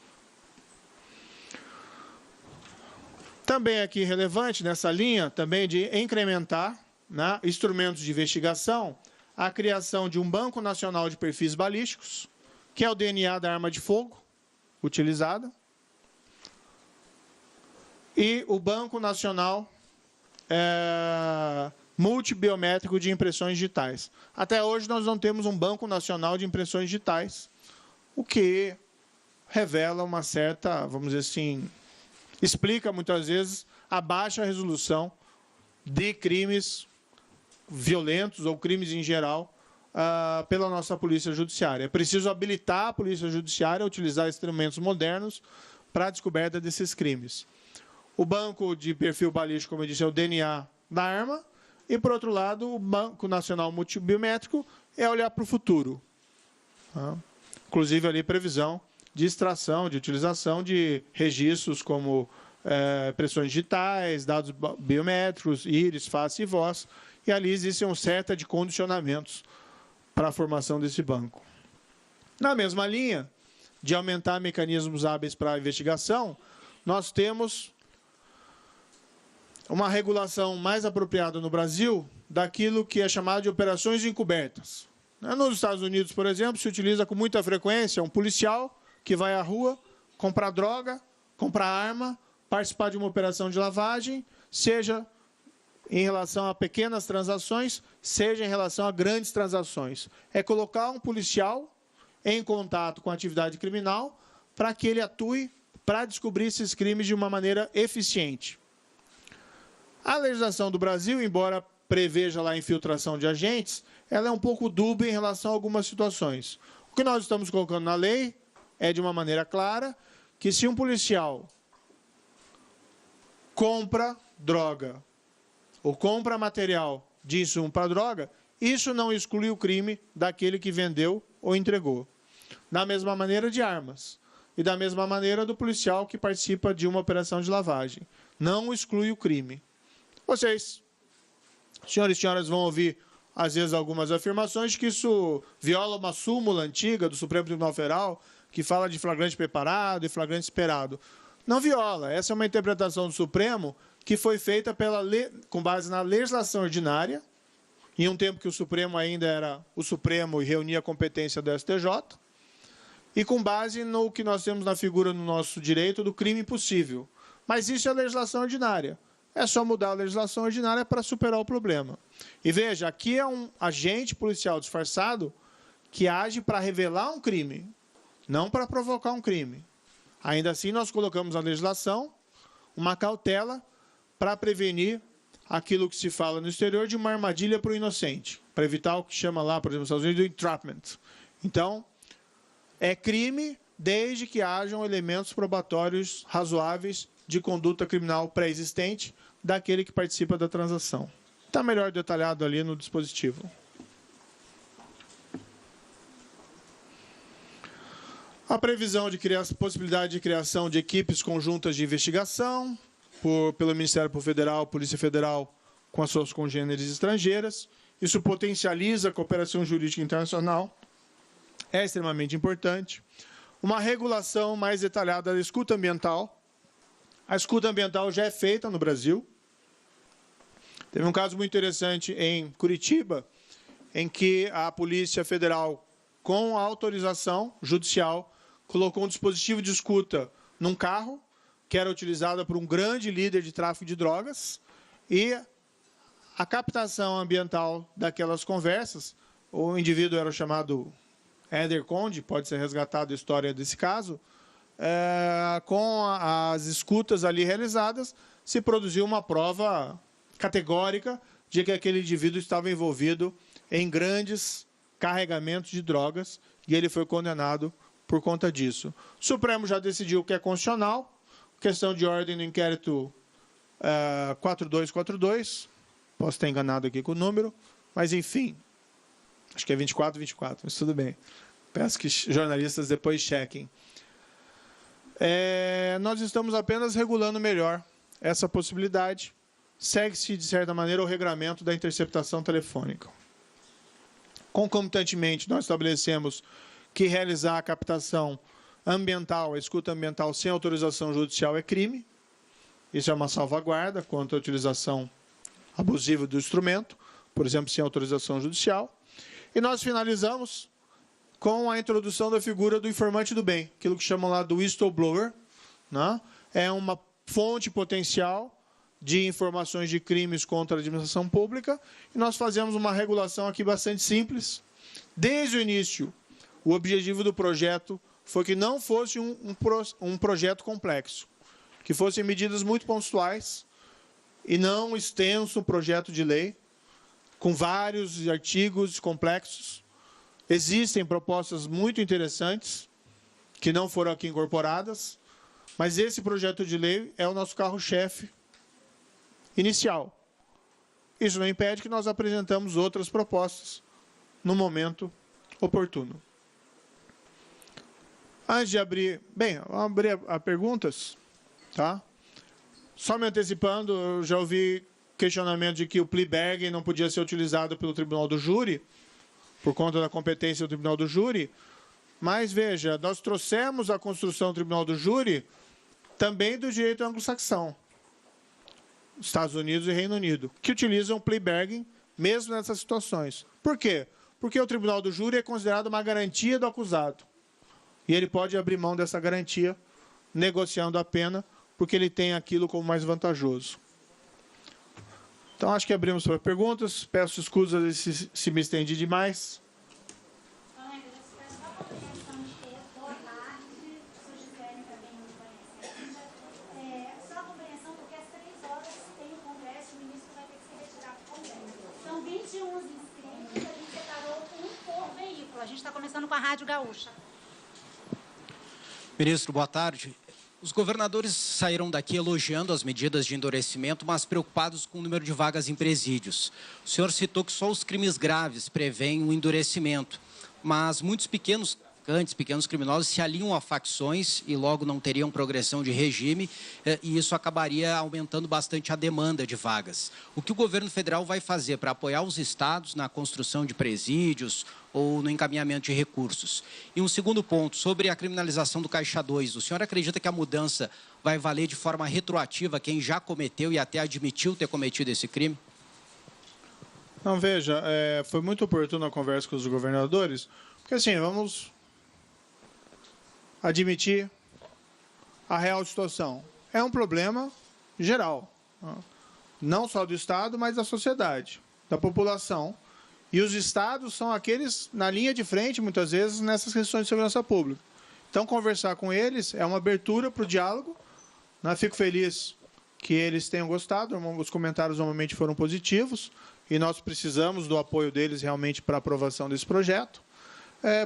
Também aqui relevante, nessa linha, também de incrementar, né, instrumentos de investigação, a criação de um Banco Nacional de Perfis Balísticos, que é o DNA da arma de fogo utilizada, e o Banco Nacional Multibiométrico de Impressões Digitais. Até hoje nós não temos um Banco Nacional de Impressões Digitais, o que revela uma certa, vamos dizer assim, explica muitas vezes a baixa resolução de crimes violentos ou crimes em geral pela nossa Polícia Judiciária. É preciso habilitar a Polícia Judiciária a utilizar instrumentos modernos para a descoberta desses crimes. O banco de perfil balístico, como eu disse, é o DNA da arma, e, por outro lado, o Banco Nacional Multibiométrico é olhar para o futuro. Tá? Inclusive, ali, previsão de extração, de utilização de registros como impressões digitais, dados biométricos, íris, face e voz, e ali existe uma série de condicionamentos para a formação desse banco. Na mesma linha de aumentar mecanismos hábeis para a investigação, nós temos uma regulação mais apropriada no Brasil daquilo que é chamado de operações encobertas. Nos Estados Unidos, por exemplo, se utiliza com muita frequência um policial que vai à rua comprar droga, comprar arma, participar de uma operação de lavagem, seja em relação a pequenas transações, seja em relação a grandes transações. É colocar um policial em contato com a atividade criminal para que ele atue para descobrir esses crimes de uma maneira eficiente. A legislação do Brasil, embora preveja lá a infiltração de agentes, ela é um pouco dúbia em relação a algumas situações. O que nós estamos colocando na lei é, de uma maneira clara, que se um policial compra droga ou compra material de insumo para droga, isso não exclui o crime daquele que vendeu ou entregou. Da mesma maneira de armas. E da mesma maneira do policial que participa de uma operação de lavagem. Não exclui o crime. Vocês, senhores e senhoras, vão ouvir, às vezes, algumas afirmações de que isso viola uma súmula antiga do Supremo Tribunal Federal, que fala de flagrante preparado e flagrante esperado. Não viola. Essa é uma interpretação do Supremo que foi feita com base na legislação ordinária, em um tempo que o Supremo ainda era o Supremo e reunia a competência do STJ, e com base no que nós temos na figura no nosso direito do crime impossível. Mas isso é legislação ordinária. É só mudar a legislação ordinária para superar o problema. E veja, aqui é um agente policial disfarçado que age para revelar um crime, não para provocar um crime. Ainda assim, nós colocamos na legislação uma cautela para prevenir aquilo que se fala no exterior de uma armadilha para o inocente, para evitar o que chama lá, por exemplo, nos Estados Unidos, do entrapment. Então, é crime desde que hajam elementos probatórios razoáveis de conduta criminal pré-existente daquele que participa da transação. Está melhor detalhado ali no dispositivo. A previsão de possibilidade de criação de equipes conjuntas de investigação pelo Ministério Público Federal, Polícia Federal, com as suas congêneres estrangeiras. Isso potencializa a cooperação jurídica internacional. É extremamente importante. Uma regulação mais detalhada da escuta ambiental. A escuta ambiental já é feita no Brasil. Teve um caso muito interessante em Curitiba, em que a Polícia Federal, com a autorização judicial, colocou um dispositivo de escuta num carro, que era utilizado por um grande líder de tráfico de drogas, e a captação ambiental daquelas conversas, o indivíduo era o chamado Éder Conde, pode ser resgatado a história desse caso, com as escutas ali realizadas, se produziu uma prova categórica de que aquele indivíduo estava envolvido em grandes carregamentos de drogas e ele foi condenado por conta disso. O Supremo já decidiu que é constitucional, questão de ordem no inquérito 4242, posso estar enganado aqui com o número, mas enfim, acho que é 2424, mas tudo bem. Peço que jornalistas depois chequem. Nós estamos apenas regulando melhor essa possibilidade. Segue-se, de certa maneira, o regramento da interceptação telefônica. Concomitantemente, nós estabelecemos que realizar a captação ambiental, a escuta ambiental sem autorização judicial é crime. Isso é uma salvaguarda contra a utilização abusiva do instrumento, por exemplo, sem autorização judicial. E nós finalizamos com a introdução da figura do informante do bem, aquilo que chamam lá do whistleblower, né? É uma fonte potencial de informações de crimes contra a administração pública, e nós fazemos uma regulação aqui bastante simples. Desde o início, o objetivo do projeto foi que não fosse um projeto complexo, que fossem medidas muito pontuais e não extenso projeto de lei, com vários artigos complexos. Existem propostas muito interessantes, que não foram aqui incorporadas, Mas esse projeto de lei é o nosso carro-chefe inicial. Isso não impede que nós apresentamos outras propostas no momento oportuno. Antes de abrir... Bem, vamos abrir a perguntas, tá? Só me antecipando, eu já ouvi questionamento de que o plea bargain não podia ser utilizado pelo Tribunal do Júri, por conta da competência do Tribunal do Júri, mas, veja, nós trouxemos a construção do Tribunal do Júri também do direito anglo-saxão, Estados Unidos e Reino Unido, que utilizam o plea bargain mesmo nessas situações. Por quê? Porque o Tribunal do Júri é considerado uma garantia do acusado. E ele pode abrir mão dessa garantia, negociando a pena, porque ele tem aquilo como mais vantajoso. Então, acho que abrimos para perguntas. Peço escusas se me estendi demais. Só a compreensão, porque às 3 horas tem o Congresso, o ministro vai ter que se retirar para o Congresso. São 21 inscritos, a gente separou um por veículo. A gente está começando com a Rádio Gaúcha. Ministro, boa tarde. Os governadores saíram daqui elogiando as medidas de endurecimento, mas preocupados com o número de vagas em presídios. O senhor citou que só os crimes graves prevêem um endurecimento, mas muitos pequenos criminosos se alinham a facções e logo não teriam progressão de regime, e isso acabaria aumentando bastante a demanda de vagas. O que o governo federal vai fazer para apoiar os estados na construção de presídios ou no encaminhamento de recursos? E um segundo ponto, sobre a criminalização do Caixa 2, o senhor acredita que a mudança vai valer de forma retroativa quem já cometeu e até admitiu ter cometido esse crime? Não, veja, foi muito oportuna a conversa com os governadores, porque assim, vamos admitir a real situação. É um problema geral, não só do Estado, mas da sociedade, da população. E os estados são aqueles na linha de frente, muitas vezes, nessas questões de segurança pública. Então, conversar com eles é uma abertura para o diálogo. Fico feliz que eles tenham gostado, os comentários normalmente foram positivos, e nós precisamos do apoio deles realmente para a aprovação desse projeto.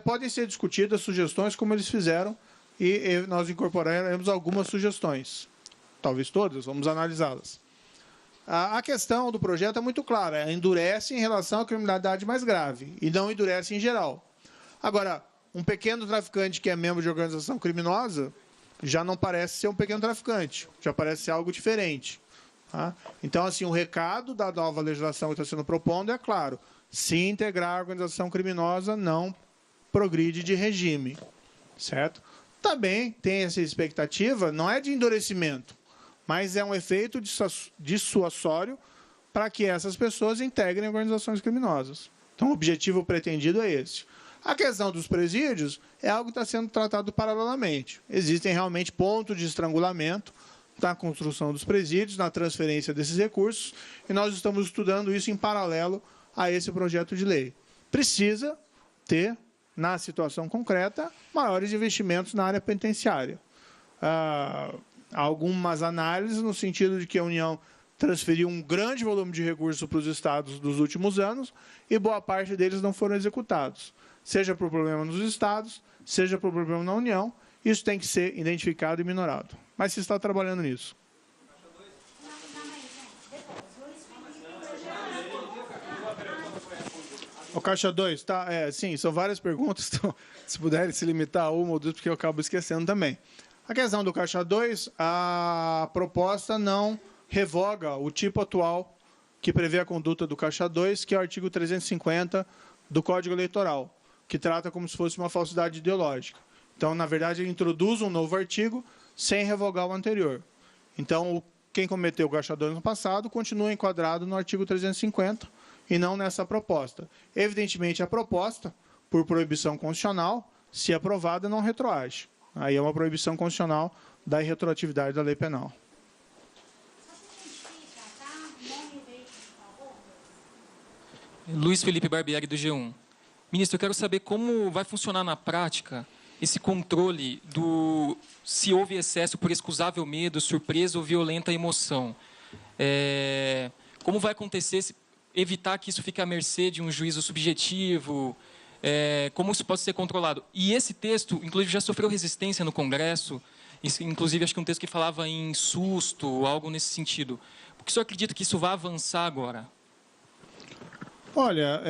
Podem ser discutidas sugestões, como eles fizeram, e nós incorporaremos algumas sugestões. Talvez todas, vamos analisá-las. A questão do projeto é muito clara, endurece em relação à criminalidade mais grave, e não endurece em geral. Agora, um pequeno traficante que é membro de organização criminosa já não parece ser um pequeno traficante, já parece ser algo diferente. Tá? Então, assim, o recado da nova legislação que está sendo propondo é claro: se integrar a organização criminosa, não progride de regime, certo? Também tem essa expectativa, não é de endurecimento, mas é um efeito dissuasório para que essas pessoas integrem organizações criminosas. Então, o objetivo pretendido é esse. A questão dos presídios é algo que está sendo tratado paralelamente. Existem realmente pontos de estrangulamento na construção dos presídios, na transferência desses recursos, e nós estamos estudando isso em paralelo a esse projeto de lei. Precisa ter, na situação concreta, maiores investimentos na área penitenciária. Algumas análises no sentido de que a União transferiu um grande volume de recursos para os estados dos últimos anos e boa parte deles não foram executados. Seja por problema nos estados, seja por problema na União, isso tem que ser identificado e minorado. Mas se está trabalhando nisso. O Caixa 2, tá? Sim, são várias perguntas, então, se puderem se limitar a uma ou duas, porque eu acabo esquecendo também. A questão do Caixa 2, a proposta não revoga o tipo atual que prevê a conduta do Caixa 2, que é o artigo 350 do Código Eleitoral, que trata como se fosse uma falsidade ideológica. Então, na verdade, ele introduz um novo artigo sem revogar o anterior. Então, quem cometeu o Caixa 2 no passado continua enquadrado no artigo 350 e não nessa proposta. Evidentemente, a proposta, por proibição constitucional, se aprovada, não retroage. Aí é uma proibição constitucional da irretroatividade da lei penal. Luiz Felipe Barbieri, do G1. Ministro, eu quero saber como vai funcionar na prática esse controle do se houve excesso por excusável medo, surpresa ou violenta emoção. Como vai acontecer, evitar que isso fique à mercê de um juízo subjetivo, como isso pode ser controlado. E esse texto, inclusive, já sofreu resistência no Congresso, inclusive acho que um texto que falava em susto, algo nesse sentido. Por que o senhor acredita que isso vai avançar agora? Olha,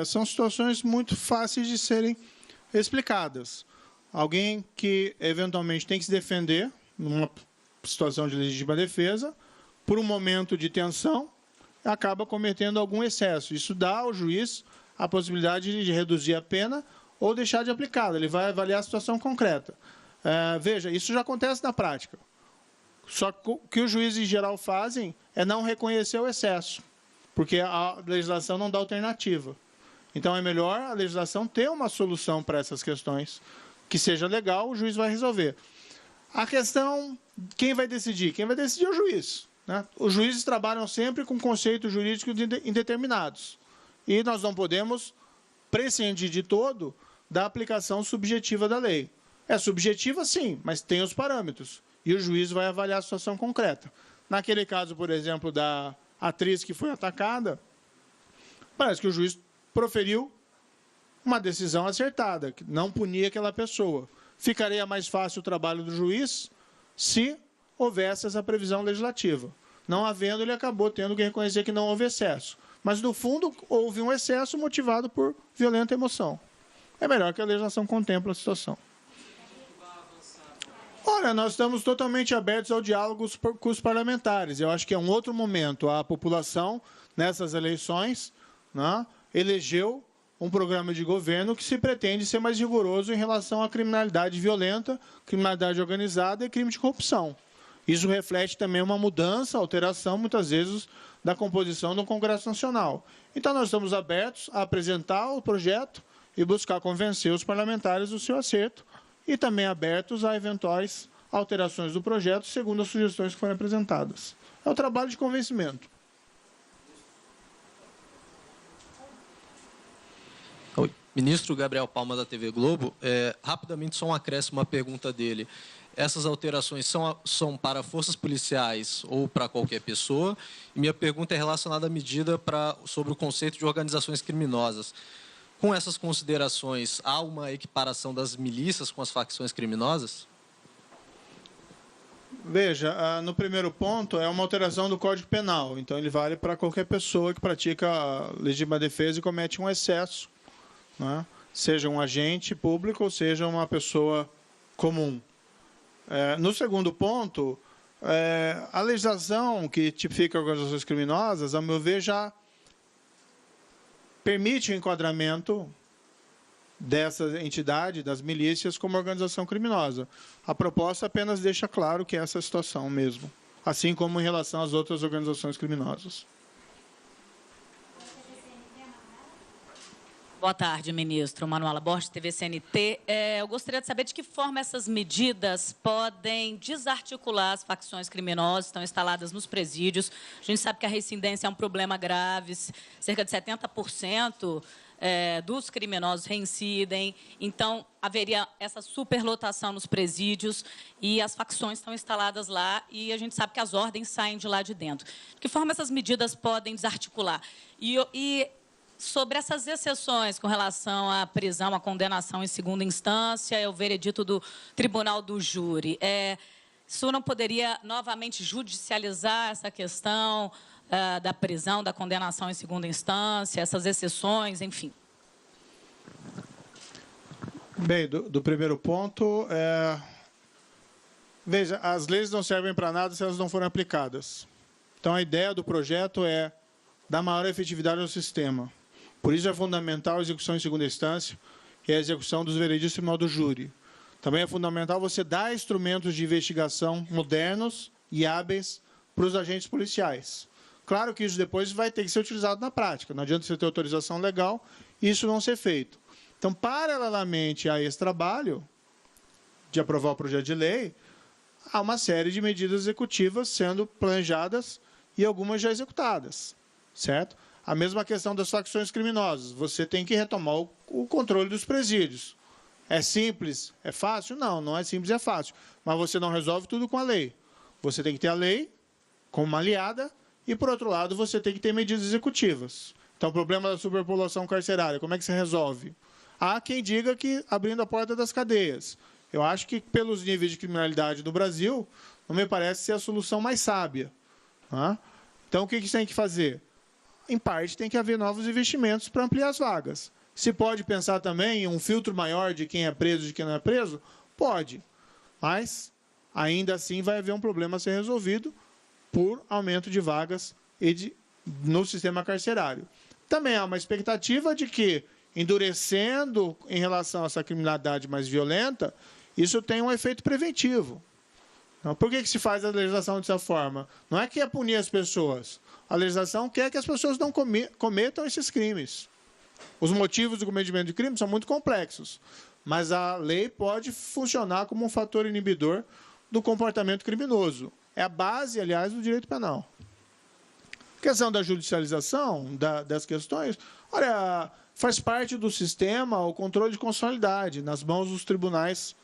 são situações muito fáceis de serem explicadas. Alguém que, eventualmente, tem que se defender numa situação de legítima defesa, por um momento de tensão, acaba cometendo algum excesso. Isso dá ao juiz a possibilidade de reduzir a pena ou deixar de aplicá-la. Ele vai avaliar a situação concreta. Veja, isso já acontece na prática. Só que o que os juízes, em geral, fazem é não reconhecer o excesso, porque a legislação não dá alternativa. Então, é melhor a legislação ter uma solução para essas questões, que seja legal, o juiz vai resolver. A questão, quem vai decidir? Quem vai decidir é o juiz, né? Os juízes trabalham sempre com conceitos jurídicos indeterminados. E nós não podemos prescindir de todo da aplicação subjetiva da lei. É subjetiva, sim, mas tem os parâmetros. E o juiz vai avaliar a situação concreta. Naquele caso, por exemplo, da atriz que foi atacada, parece que o juiz proferiu uma decisão acertada, que não punia aquela pessoa. Ficaria mais fácil o trabalho do juiz se houvesse essa previsão legislativa. Não havendo, ele acabou tendo que reconhecer que não houve excesso. Mas, no fundo, houve um excesso motivado por violenta emoção. É melhor que a legislação contemple a situação. Olha, nós estamos totalmente abertos ao diálogo com os parlamentares. Eu acho que é um outro momento. A população, nessas eleições, né, elegeu um programa de governo que se pretende ser mais rigoroso em relação à criminalidade violenta, criminalidade organizada e crime de corrupção. Isso reflete também uma mudança, alteração, muitas vezes, da composição do Congresso Nacional. Então, nós estamos abertos a apresentar o projeto e buscar convencer os parlamentares do seu acerto e também abertos a eventuais alterações do projeto, segundo as sugestões que forem apresentadas. É o trabalho de convencimento. Oi. Ministro Gabriel Palma, da TV Globo. Rapidamente, só um acréscimo à pergunta dele. Essas alterações são para forças policiais ou para qualquer pessoa? E minha pergunta é relacionada à medida sobre o conceito de organizações criminosas. Com essas considerações, há uma equiparação das milícias com as facções criminosas? Veja, no primeiro ponto, é uma alteração do Código Penal. Então, ele vale para qualquer pessoa que pratica a legítima defesa e comete um excesso, né? Seja um agente público ou seja uma pessoa comum. No segundo ponto, a legislação que tipifica organizações criminosas, ao meu ver, já permite o enquadramento dessa entidade, das milícias, como organização criminosa. A proposta apenas deixa claro que é essa situação mesmo, assim como em relação às outras organizações criminosas. Boa tarde, ministro. Manuela Borges, TV CNT. Eu gostaria de saber de que forma essas medidas podem desarticular as facções criminosas que estão instaladas nos presídios. A gente sabe que a reincidência é um problema grave, cerca de 70% dos criminosos reincidem. Então, haveria essa superlotação nos presídios e as facções estão instaladas lá e a gente sabe que as ordens saem de lá de dentro. De que forma essas medidas podem desarticular? E sobre essas exceções com relação à prisão, à condenação em segunda instância, o veredito do Tribunal do Júri, isso não poderia novamente judicializar essa questão da prisão, da condenação em segunda instância, essas exceções, enfim? Bem, do primeiro ponto, veja, as leis não servem para nada se elas não forem aplicadas. Então, a ideia do projeto é dar maior efetividade ao sistema. Por isso é fundamental a execução em segunda instância e a execução dos vereditos do Tribunal do Júri. Também é fundamental você dar instrumentos de investigação modernos e hábeis para os agentes policiais. Claro que isso depois vai ter que ser utilizado na prática. Não adianta você ter autorização legal e isso não ser feito. Então, paralelamente a esse trabalho de aprovar o projeto de lei, há uma série de medidas executivas sendo planejadas e algumas já executadas, certo? A mesma questão das facções criminosas. Você tem que retomar o controle dos presídios. É simples? É fácil? Não, não é simples, é fácil. Mas você não resolve tudo com a lei. Você tem que ter a lei como uma aliada e, por outro lado, você tem que ter medidas executivas. Então, o problema da superpopulação carcerária, como é que se resolve? Há quem diga que abrindo a porta das cadeias. Eu acho que, pelos níveis de criminalidade do Brasil, não me parece ser a solução mais sábia. Tá? Então, o que tem que fazer? Em parte, tem que haver novos investimentos para ampliar as vagas. Se pode pensar também em um filtro maior de quem é preso e de quem não é preso? Pode. Mas, ainda assim, vai haver um problema a ser resolvido por aumento de vagas no sistema carcerário. Também há uma expectativa de que, endurecendo em relação a essa criminalidade mais violenta, isso tem um efeito preventivo. Então, por que se faz a legislação dessa forma? Não é que é punir as pessoas. A legislação quer que as pessoas não cometam esses crimes. Os motivos do cometimento de crime são muito complexos, mas a lei pode funcionar como um fator inibidor do comportamento criminoso. É a base, aliás, do direito penal. A questão da judicialização das questões, olha, faz parte do sistema o controle de constitucionalidade nas mãos dos tribunais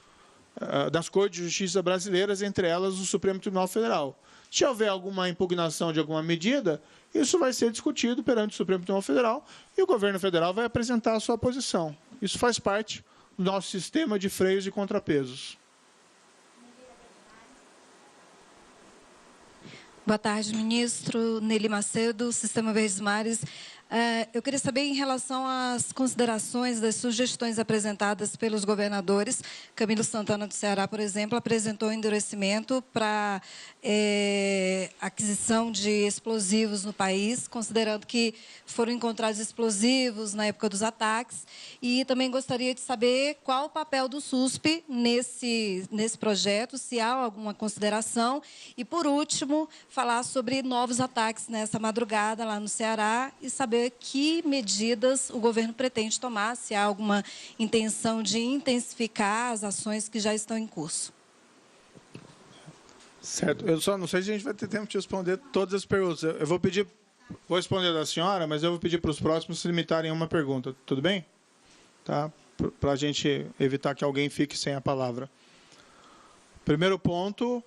das Cortes de Justiça brasileiras, entre elas o Supremo Tribunal Federal. Se houver alguma impugnação de alguma medida, isso vai ser discutido perante o Supremo Tribunal Federal e o governo federal vai apresentar a sua posição. Isso faz parte do nosso sistema de freios e contrapesos. Boa tarde, ministro. Nelly Macedo, Sistema Verdes Mares. Eu queria saber em relação às considerações das sugestões apresentadas pelos governadores. Camilo Santana do Ceará, por exemplo, apresentou endurecimento para aquisição de explosivos no país, considerando que foram encontrados explosivos na época dos ataques. E também gostaria de saber qual o papel do SUSP nesse projeto, se há alguma consideração. E, por último, falar sobre novos ataques nessa madrugada lá no Ceará e saber que medidas o governo pretende tomar, se há alguma intenção de intensificar as ações que já estão em curso. Certo. Eu só não sei se a gente vai ter tempo de responder todas as perguntas. Eu vou responder da senhora, mas eu vou pedir para os próximos se limitarem a uma pergunta. Tudo bem? Tá? Para a gente evitar que alguém fique sem a palavra. Primeiro ponto,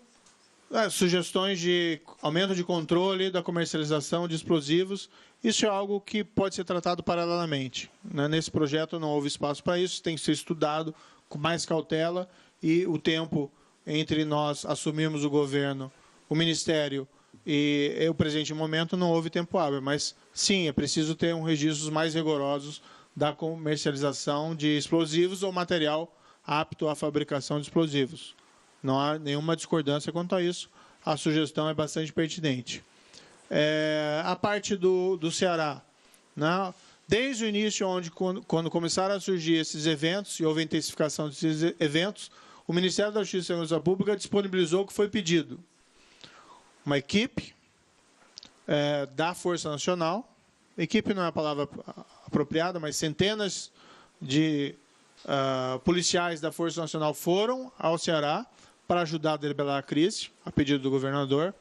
sugestões de aumento de controle da comercialização de explosivos. Isso é algo que pode ser tratado paralelamente. Nesse projeto não houve espaço para isso, tem que ser estudado com mais cautela e o tempo entre nós assumirmos o governo, o Ministério e o presente momento não houve tempo hábil. Mas, sim, é preciso ter registros mais rigorosos da comercialização de explosivos ou material apto à fabricação de explosivos. Não há nenhuma discordância quanto a isso. A sugestão é bastante pertinente. A parte do Ceará, né? Desde o início, quando começaram a surgir esses eventos e houve intensificação desses eventos, o Ministério da Justiça e Segurança Pública disponibilizou o que foi pedido. Uma equipe da Força Nacional, equipe não é a palavra apropriada, mas centenas de policiais da Força Nacional foram ao Ceará para ajudar a debelar a crise, a pedido do governador.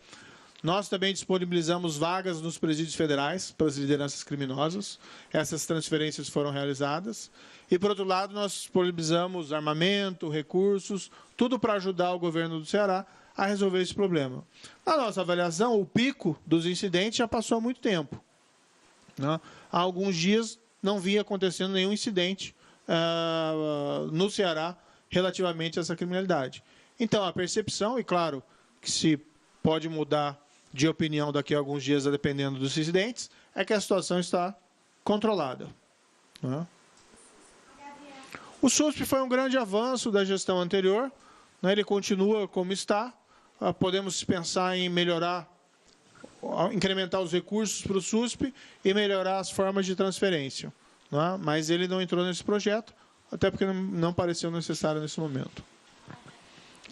Nós também disponibilizamos vagas nos presídios federais para as lideranças criminosas. Essas transferências foram realizadas. E, por outro lado, nós disponibilizamos armamento, recursos, tudo para ajudar o governo do Ceará a resolver esse problema. Na nossa avaliação, o pico dos incidentes já passou há muito tempo. Né? Há alguns dias não vinha acontecendo nenhum incidente no Ceará relativamente a essa criminalidade. Então, a percepção, e claro que se pode mudar de opinião daqui a alguns dias, dependendo dos incidentes, é que a situação está controlada. Né? O SUSP foi um grande avanço da gestão anterior, né? Ele continua como está. Podemos pensar em melhorar, incrementar os recursos para o SUSP e melhorar as formas de transferência. Né? Mas ele não entrou nesse projeto, até porque não pareceu necessário nesse momento.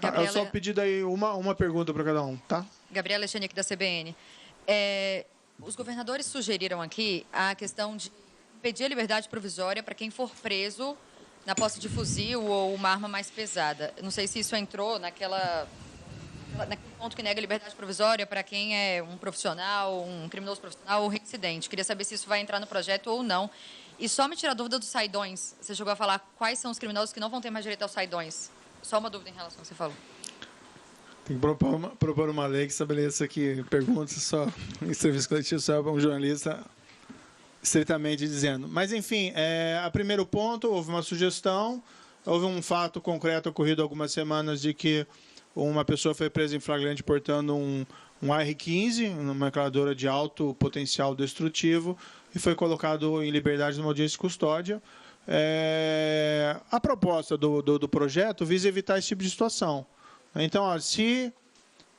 Gabriela... Eu só pedi daí uma pergunta para cada um, tá? Gabriela Alexandre, aqui da CBN. Os governadores sugeriram aqui a questão de pedir a liberdade provisória para quem for preso na posse de fuzil ou uma arma mais pesada. Não sei se isso entrou naquele ponto que nega a liberdade provisória para quem é um profissional, um criminoso profissional ou reincidente. Queria saber se isso vai entrar no projeto ou não. E só me tirar a dúvida dos saidões. Você chegou a falar quais são os criminosos que não vão ter mais direito aos saidões. Só uma dúvida em relação ao que você falou. Tem que propor uma lei que estabeleça que perguntas só em serviço coletivo só para um jornalista estritamente dizendo. Mas, enfim, a primeiro ponto, houve uma sugestão, houve um fato concreto ocorrido há algumas semanas de que uma pessoa foi presa em flagrante portando um AR-15, uma metralhadora de alto potencial destrutivo, e foi colocado em liberdade numa audiência de custódia. A proposta do projeto visa evitar esse tipo de situação. Então, se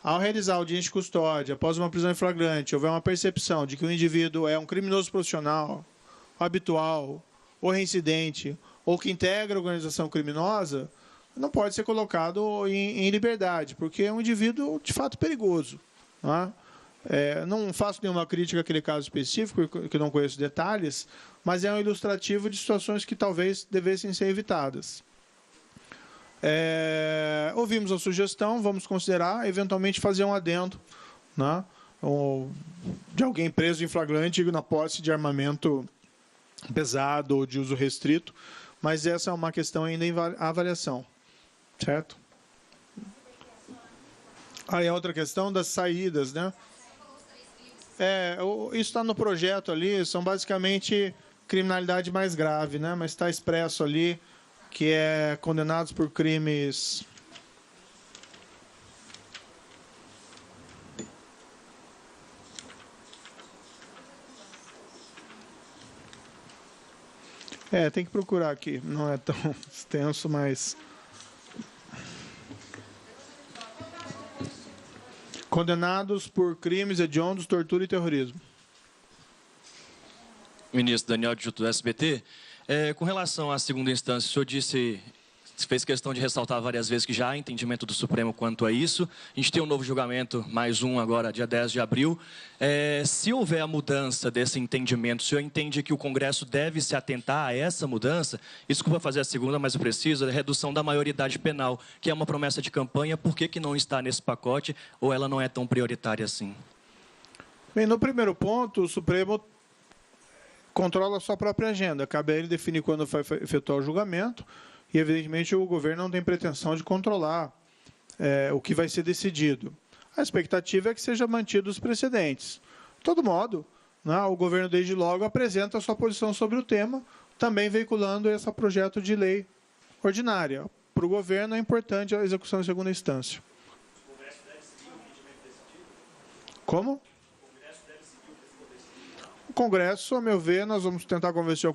ao realizar a audiência de custódia, após uma prisão em flagrante, houver uma percepção de que o indivíduo é um criminoso profissional, habitual, ou reincidente, ou que integra a organização criminosa, não pode ser colocado em liberdade, porque é um indivíduo, de fato, perigoso. Não é? Não faço nenhuma crítica àquele caso específico, que não conheço detalhes, mas é um ilustrativo de situações que talvez devessem ser evitadas. Ouvimos a sugestão, vamos considerar, eventualmente fazer um adendo, né, de alguém preso em flagrante na posse de armamento pesado ou de uso restrito, mas essa é uma questão ainda em avaliação, certo? Aí a outra questão das saídas, né? Isso está no projeto ali, são basicamente criminalidade mais grave, né? Mas está expresso ali que é condenados por crimes tem que procurar aqui, não é tão extenso, mas condenados por crimes hediondos, tortura e terrorismo. Ministro Daniel Adjuto do SBT, com relação à segunda instância, o senhor fez questão de ressaltar várias vezes que já há entendimento do Supremo quanto a isso. A gente tem um novo julgamento, mais um agora, dia 10 de abril. Se houver a mudança desse entendimento, o senhor entende que o Congresso deve se atentar a essa mudança? Desculpa fazer a segunda, mas eu preciso, a redução da maioridade penal, que é uma promessa de campanha, por que não está nesse pacote ou ela não é tão prioritária assim? Bem, no primeiro ponto, o Supremo controla a sua própria agenda. Cabe a ele definir quando vai efetuar o julgamento e, evidentemente, o governo não tem pretensão de controlar o que vai ser decidido. A expectativa é que sejam mantidos os precedentes. De todo modo, né, o governo, desde logo, apresenta a sua posição sobre o tema, também veiculando esse projeto de lei ordinária. Para o governo, é importante a execução em segunda instância. O Congresso deve seguir o entendimento decidido? Como? O Congresso, a meu ver, nós vamos tentar convencer o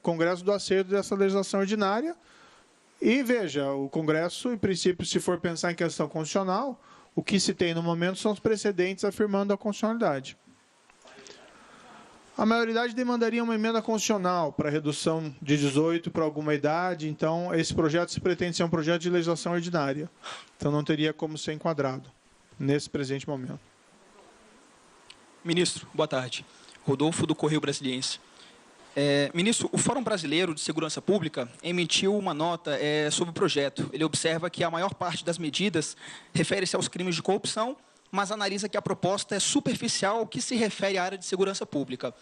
Congresso do acerto dessa legislação ordinária. E, veja, o Congresso, em princípio, se for pensar em questão constitucional, o que se tem no momento são os precedentes afirmando a constitucionalidade. A maioridade demandaria uma emenda constitucional para redução de 18 para alguma idade, então esse projeto se pretende ser um projeto de legislação ordinária. Então não teria como ser enquadrado nesse presente momento. Ministro, boa tarde. Rodolfo, do Correio Brasiliense. Ministro, o Fórum Brasileiro de Segurança Pública emitiu uma nota sobre o projeto. Ele observa que a maior parte das medidas refere-se aos crimes de corrupção, mas analisa que a proposta é superficial ao que se refere à área de segurança pública.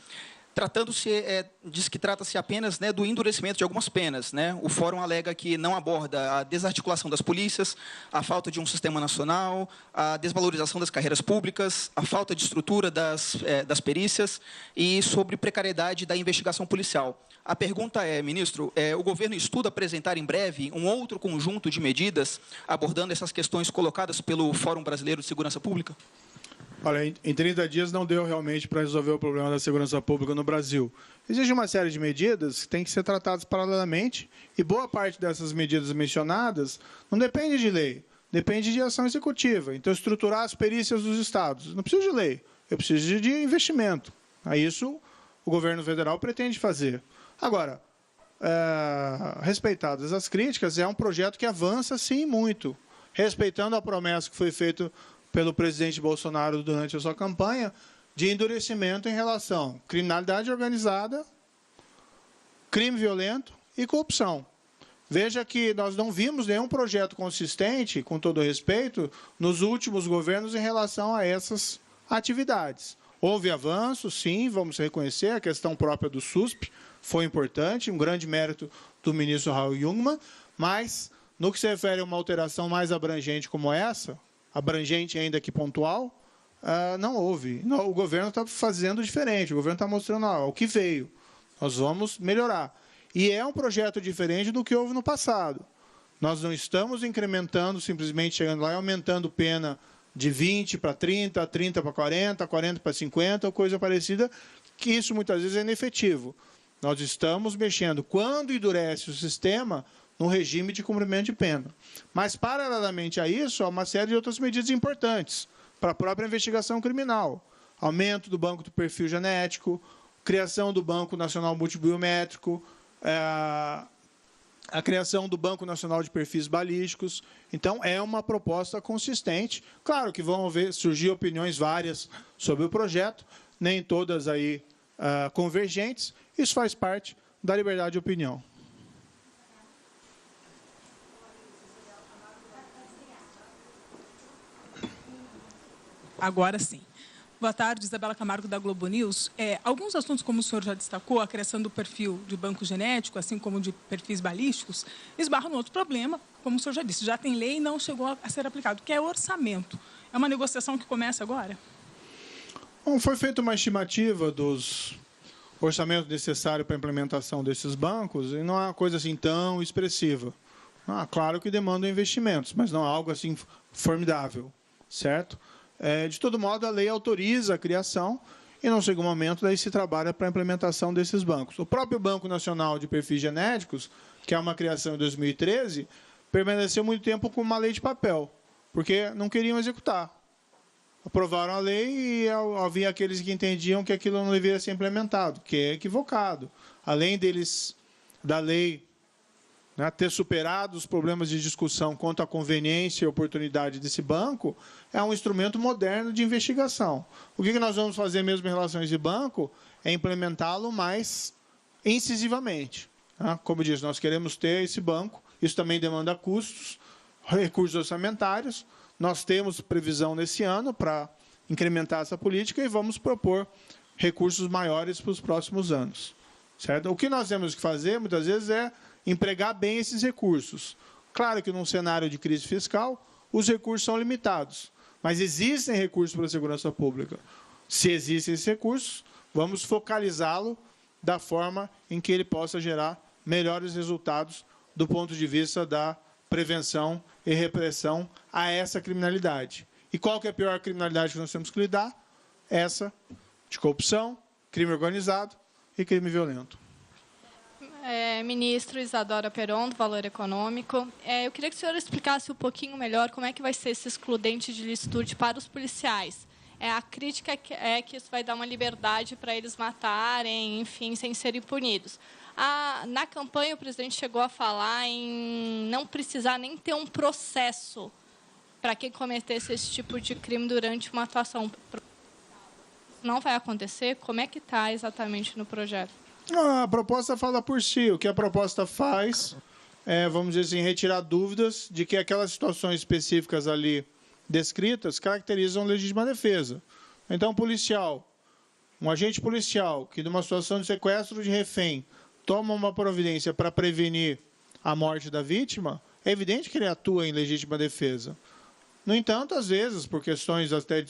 Diz que trata-se apenas do endurecimento de algumas penas. O Fórum alega que não aborda a desarticulação das polícias, a falta de um sistema nacional, a desvalorização das carreiras públicas, a falta de estrutura das perícias e sobre precariedade da investigação policial. A pergunta é, ministro, o governo estuda apresentar em breve um outro conjunto de medidas abordando essas questões colocadas pelo Fórum Brasileiro de Segurança Pública? Olha, em 30 dias não deu realmente para resolver o problema da segurança pública no Brasil. Existe uma série de medidas que têm que ser tratadas paralelamente e boa parte dessas medidas mencionadas não depende de lei, depende de ação executiva. Então, estruturar as perícias dos estados. Não precisa de lei, eu preciso de investimento. Isso o governo federal pretende fazer. Agora, respeitadas as críticas, é um projeto que avança, sim, muito, respeitando a promessa que foi feita pelo presidente Bolsonaro durante a sua campanha, de endurecimento em relação à criminalidade organizada, crime violento e corrupção. Veja que nós não vimos nenhum projeto consistente, com todo respeito, nos últimos governos em relação a essas atividades. Houve avanço, sim, vamos reconhecer, a questão própria do SUSP foi importante, um grande mérito do ministro Raul Jungmann, mas, no que se refere a uma alteração mais abrangente como essa, abrangente ainda que pontual, não houve. O governo está fazendo diferente, o governo está mostrando o que veio. Nós vamos melhorar. E é um projeto diferente do que houve no passado. Nós não estamos incrementando, simplesmente chegando lá e aumentando pena de 20 para 30, 30 para 40, 40 para 50, ou coisa parecida, que isso muitas vezes é inefetivo. Nós estamos mexendo, quando endurece o sistema, no regime de cumprimento de pena. Mas, paralelamente a isso, há uma série de outras medidas importantes para a própria investigação criminal. Aumento do banco do perfil genético, criação do Banco Nacional Multibiométrico, a criação do Banco Nacional de Perfis Balísticos. Então, é uma proposta consistente. Claro que vão surgir opiniões várias sobre o projeto, nem todas aí convergentes. Isso faz parte da liberdade de opinião. Agora sim. Boa tarde, Isabela Camargo, da Globo News. Alguns assuntos, como o senhor já destacou, a criação do perfil de banco genético, assim como de perfis balísticos, esbarram no outro problema, como o senhor já disse, já tem lei e não chegou a ser aplicado, que é o orçamento. É uma negociação que começa agora? Bom, foi feita uma estimativa dos orçamentos necessários para a implementação desses bancos e não é uma coisa assim tão expressiva. Claro que demanda investimentos, mas não é algo assim formidável, certo? De todo modo, a lei autoriza a criação e, num segundo momento, daí se trabalha para a implementação desses bancos. O próprio Banco Nacional de Perfis Genéticos, que é uma criação em 2013, permaneceu muito tempo com uma lei de papel, porque não queriam executar. Aprovaram a lei e havia aqueles que entendiam que aquilo não deveria ser implementado, que é equivocado. Além da lei ter superado os problemas de discussão quanto à conveniência e oportunidade desse banco, é um instrumento moderno de investigação. O que nós vamos fazer mesmo em relação a esse banco é implementá-lo mais incisivamente. Como diz, nós queremos ter esse banco, isso também demanda custos, recursos orçamentários, nós temos previsão nesse ano para incrementar essa política e vamos propor recursos maiores para os próximos anos. Certo? O que nós temos que fazer, muitas vezes, é empregar bem esses recursos. Claro que, num cenário de crise fiscal, os recursos são limitados, mas existem recursos para a segurança pública. Se existem esses recursos, vamos focalizá-lo da forma em que ele possa gerar melhores resultados do ponto de vista da prevenção e repressão a essa criminalidade. E qual que é a pior criminalidade que nós temos que lidar? Essa de corrupção, crime organizado e crime violento. Ministro Isadora Peron, do Valor Econômico. Eu queria que o senhor explicasse um pouquinho melhor como é que vai ser esse excludente de licitude para os policiais. A crítica é que isso vai dar uma liberdade para eles matarem, enfim, sem serem punidos. Na campanha, o presidente chegou a falar em não precisar nem ter um processo para quem cometesse esse tipo de crime durante uma atuação. Não vai acontecer? Como é que está exatamente no projeto? A proposta fala por si. O que a proposta faz é, vamos dizer assim, retirar dúvidas de que aquelas situações específicas ali descritas caracterizam legítima defesa. Então, um agente policial que, numa situação de sequestro de refém, toma uma providência para prevenir a morte da vítima, é evidente que ele atua em legítima defesa. No entanto, às vezes, por questões até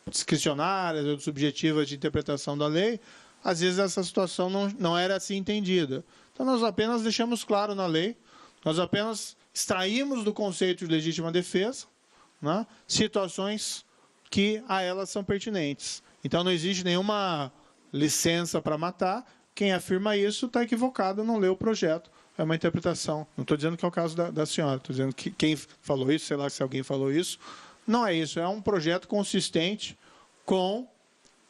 discricionárias ou subjetivas de interpretação da lei, às vezes essa situação não era assim entendida. Então, nós apenas deixamos claro na lei, nós apenas extraímos do conceito de legítima defesa, né, situações que a elas são pertinentes. Então, não existe nenhuma licença para matar. Quem afirma isso está equivocado, não leu o projeto. É uma interpretação. Não estou dizendo que é o caso da senhora, estou dizendo que quem falou isso, sei lá se alguém falou isso, não é isso. É um projeto consistente com,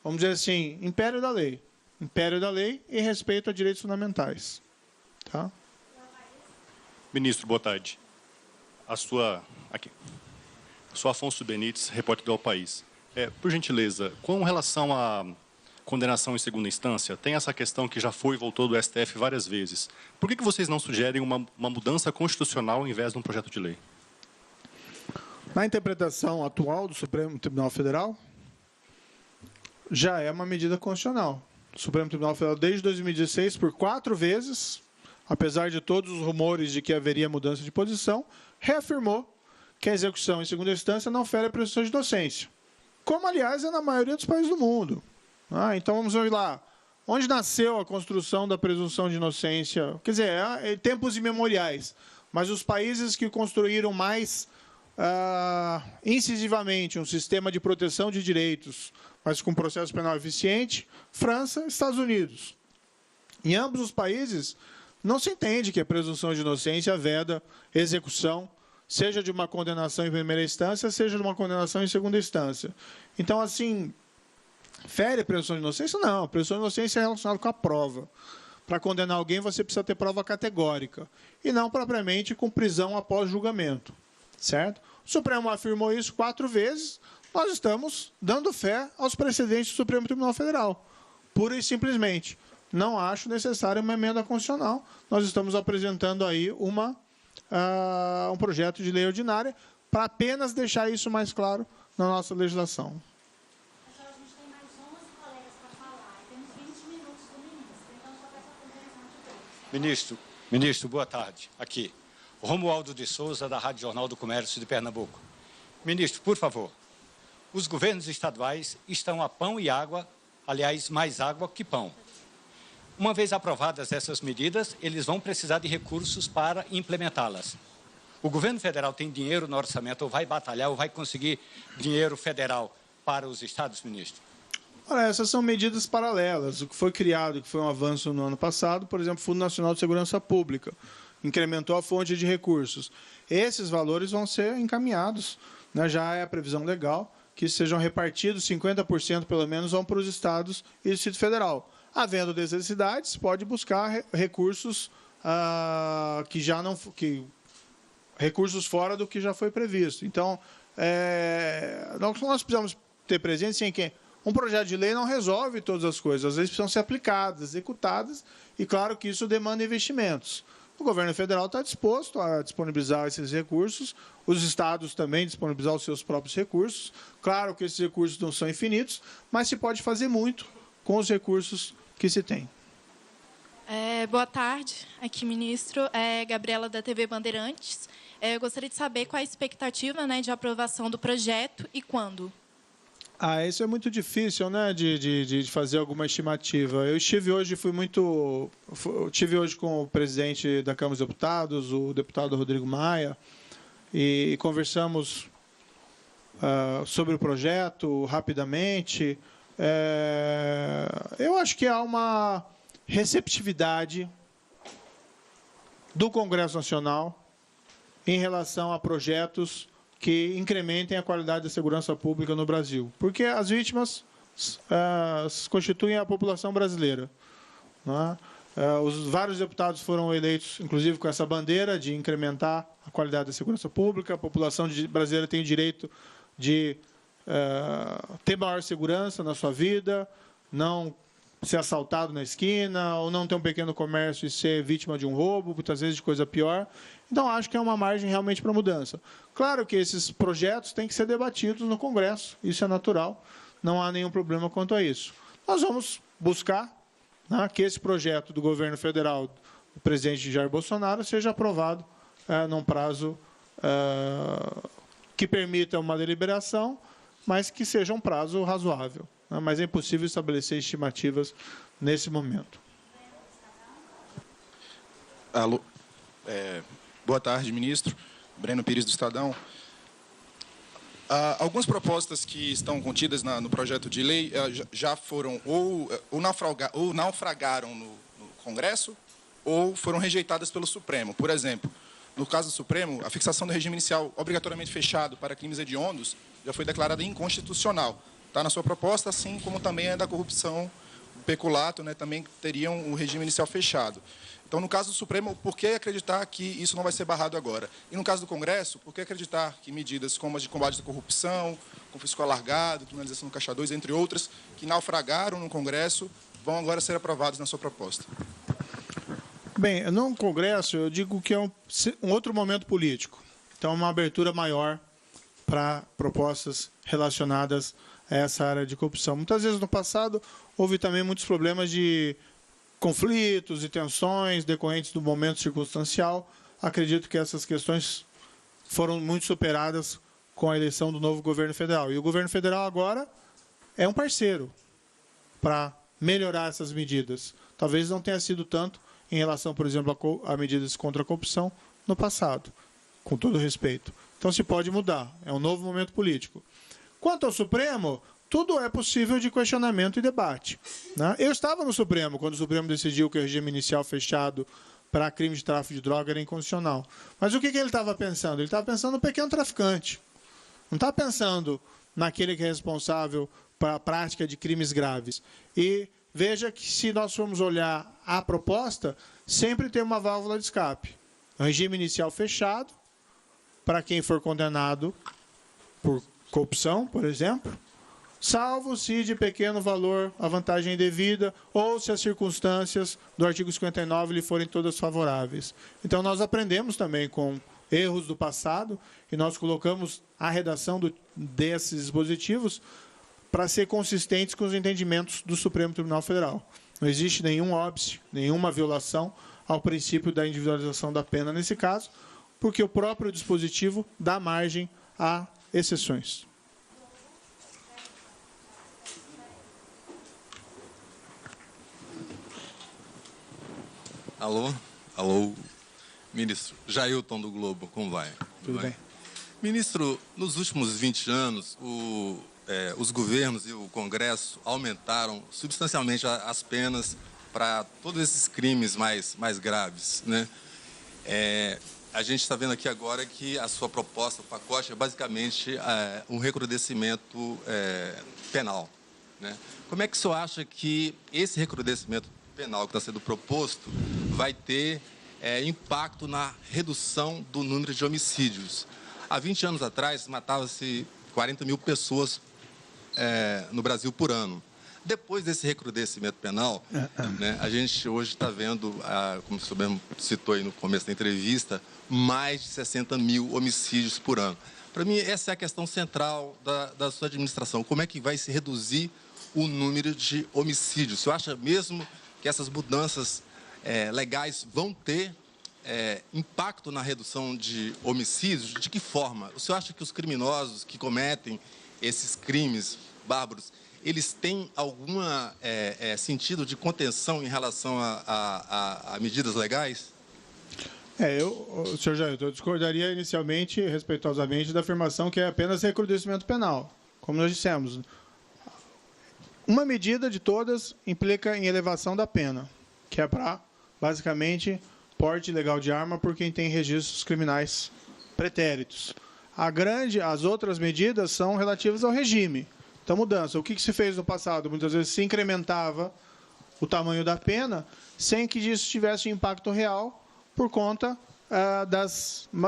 vamos dizer assim, império da lei. Império da lei e respeito a direitos fundamentais. Tá? Ministro, boa tarde. Sou Afonso Benites, repórter do El País. Por gentileza, com relação à condenação em segunda instância, tem essa questão que já foi e voltou do STF várias vezes. Por que vocês não sugerem uma mudança constitucional ao invés de um projeto de lei? Na interpretação atual do Supremo Tribunal Federal, já é uma medida constitucional. O Supremo Tribunal Federal, desde 2016, por 4 vezes, apesar de todos os rumores de que haveria mudança de posição, reafirmou que a execução em segunda instância não fere a presunção de inocência. como, aliás, é na maioria dos países do mundo. Então, vamos ver lá. Onde nasceu a construção da presunção de inocência? Quer dizer, tempos imemoriais. Mas os países que construíram mais incisivamente um sistema de proteção de direitos, mas com processo penal eficiente, França e Estados Unidos. Em ambos os países, não se entende que a presunção de inocência veda execução, seja de uma condenação em primeira instância, seja de uma condenação em segunda instância. Então, assim, fere a presunção de inocência? Não, a presunção de inocência é relacionada com a prova. Para condenar alguém, você precisa ter prova categórica, e não propriamente com prisão após julgamento. Certo? O Supremo afirmou isso 4 vezes, nós estamos dando fé aos precedentes do Supremo Tribunal Federal, pura e simplesmente. Não acho necessária uma emenda constitucional, nós estamos apresentando aí um projeto de lei ordinária para apenas deixar isso mais claro na nossa legislação. Pessoal, a gente tem mais 11 colegas para falar, e temos 20 minutos do ministro, então só peço a compreensão de todos. Ministro, boa tarde. Aqui, Romualdo de Souza, da Rádio Jornal do Comércio de Pernambuco. Ministro, por favor, os governos estaduais estão a pão e água, aliás, mais água que pão. Uma vez aprovadas essas medidas, eles vão precisar de recursos para implementá-las. O governo federal tem dinheiro no orçamento, ou vai batalhar, ou vai conseguir dinheiro federal para os estados, ministro? Olha, essas são medidas paralelas. O que foi criado, que foi um avanço no ano passado, por exemplo, o Fundo Nacional de Segurança Pública, incrementou a fonte de recursos. Esses valores vão ser encaminhados, né? Já é a previsão legal, que sejam repartidos, 50% pelo menos vão para os estados e Distrito Federal. Havendo necessidades, pode buscar recursos recursos fora do que já foi previsto. Então, nós precisamos ter presente em que um projeto de lei não resolve todas as coisas, às vezes precisam ser aplicadas, executadas, e claro que isso demanda investimentos. O governo federal está disposto a disponibilizar esses recursos, os estados também disponibilizar os seus próprios recursos. Claro que esses recursos não são infinitos, mas se pode fazer muito com os recursos que se tem. Boa tarde, aqui ministro, Gabriela da TV Bandeirantes. Eu gostaria de saber qual a expectativa, né, de aprovação do projeto e quando. Isso é muito difícil, né, de fazer alguma estimativa. Eu estive hoje, estive hoje com o presidente da Câmara dos Deputados, o deputado Rodrigo Maia, e conversamos sobre o projeto rapidamente. Eu acho que há uma receptividade do Congresso Nacional em relação a projetos que incrementem a qualidade da segurança pública no Brasil. Porque as vítimas constituem a população brasileira. Né? Os vários deputados foram eleitos, inclusive, com essa bandeira de incrementar a qualidade da segurança pública. A população brasileira tem o direito de ter maior segurança na sua vida, não ser assaltado na esquina, ou não ter um pequeno comércio e ser vítima de um roubo, muitas vezes de coisa pior. Então, acho que é uma margem realmente para mudança. Claro que esses projetos têm que ser debatidos no Congresso, isso é natural, não há nenhum problema quanto a isso. Nós vamos buscar, né, que esse projeto do governo federal, do presidente Jair Bolsonaro, seja aprovado num prazo que permita uma deliberação, mas que seja um prazo razoável. Né? Mas é impossível estabelecer estimativas nesse momento. Alô. Boa tarde, ministro. Breno Pires, do Estadão. Algumas propostas que estão contidas no projeto de lei já foram ou naufragaram no Congresso ou foram rejeitadas pelo Supremo. Por exemplo, no caso do Supremo, a fixação do regime inicial obrigatoriamente fechado para crimes hediondos já foi declarada inconstitucional. Está na sua proposta, assim como também a da corrupção, o peculato, né, também teriam o regime inicial fechado. Então, no caso do Supremo, por que acreditar que isso não vai ser barrado agora? E no caso do Congresso, por que acreditar que medidas como as de combate à corrupção, confisco alargado, criminalização do Caixa 2, entre outras, que naufragaram no Congresso, vão agora ser aprovadas na sua proposta? Bem, no Congresso, eu digo que é um outro momento político. Então, uma abertura maior para propostas relacionadas a essa área de corrupção. Muitas vezes, no passado, houve também muitos problemas de conflitos e tensões decorrentes do momento circunstancial. Acredito que essas questões foram muito superadas com a eleição do novo governo federal. E o governo federal agora é um parceiro para melhorar essas medidas. Talvez não tenha sido tanto em relação, por exemplo, a medidas contra a corrupção no passado, com todo respeito. Então se pode mudar, é um novo momento político. Quanto ao Supremo, tudo é possível de questionamento e debate, né? Eu estava no Supremo, quando o Supremo decidiu que o regime inicial fechado para crime de tráfico de droga era inconstitucional. Mas o que ele estava pensando? Ele estava pensando no pequeno traficante. Não está pensando naquele que é responsável para a prática de crimes graves. E veja que, se nós formos olhar a proposta, sempre tem uma válvula de escape. O regime inicial fechado, para quem for condenado por corrupção, por exemplo, salvo se de pequeno valor a vantagem indevida ou se as circunstâncias do artigo 59 lhe forem todas favoráveis. Então, nós aprendemos também com erros do passado e nós colocamos a redação desses dispositivos para ser consistentes com os entendimentos do Supremo Tribunal Federal. Não existe nenhum óbice, nenhuma violação ao princípio da individualização da pena nesse caso, porque o próprio dispositivo dá margem a exceções. Alô? Alô? Ministro Jailton do Globo, como vai? Tudo bem. Ministro, nos últimos 20 anos, os governos e o Congresso aumentaram substancialmente as penas para todos esses crimes mais graves, né? A gente está vendo aqui agora que a sua proposta, o pacote, é basicamente um recrudescimento penal, né? Como é que o senhor acha que esse recrudescimento penal que está sendo proposto vai ter impacto na redução do número de homicídios? Há 20 anos atrás, matava-se 40 mil pessoas no Brasil por ano. Depois desse recrudescimento penal, né, a gente hoje está vendo, como o senhor mesmo citou aí no começo da entrevista, mais de 60 mil homicídios por ano. Para mim, essa é a questão central da sua administração. Como é que vai se reduzir o número de homicídios? O senhor acha mesmo que essas mudanças legais vão ter impacto na redução de homicídios? De que forma? O senhor acha que os criminosos que cometem esses crimes bárbaros, eles têm algum sentido de contenção em relação a medidas legais? Senhor Jair, eu discordaria inicialmente, respeitosamente, da afirmação que é apenas recrudescimento penal. Como nós dissemos, uma medida de todas implica em elevação da pena, que é para, basicamente, porte ilegal de arma por quem tem registros criminais pretéritos. As outras medidas são relativas ao regime. Então, mudança. O que se fez no passado? Muitas vezes se incrementava o tamanho da pena sem que isso tivesse impacto real por conta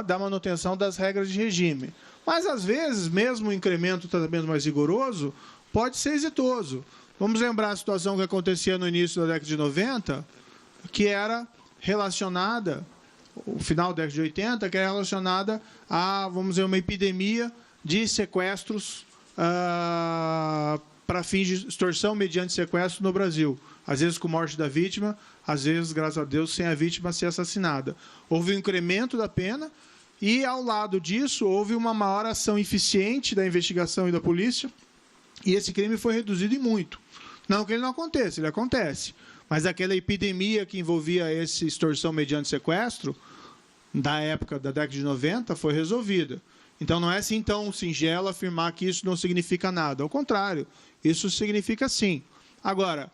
da manutenção das regras de regime. Mas, às vezes, mesmo o incremento tratamento mais rigoroso pode ser exitoso. Vamos lembrar a situação que acontecia no início da década de 90, que era relacionada, o final da década de 80, que era relacionada a, vamos dizer, uma epidemia de sequestros para fins de extorsão mediante sequestro no Brasil. Às vezes com morte da vítima, às vezes, graças a Deus, sem a vítima ser assassinada. Houve um incremento da pena e, ao lado disso, houve uma maior ação eficiente da investigação e da polícia e esse crime foi reduzido em muito. Não que ele não aconteça, ele acontece. Mas aquela epidemia que envolvia essa extorsão mediante sequestro, da época da década de 90, foi resolvida. Então, não é assim tão singelo afirmar que isso não significa nada. Ao contrário, isso significa sim. Agora,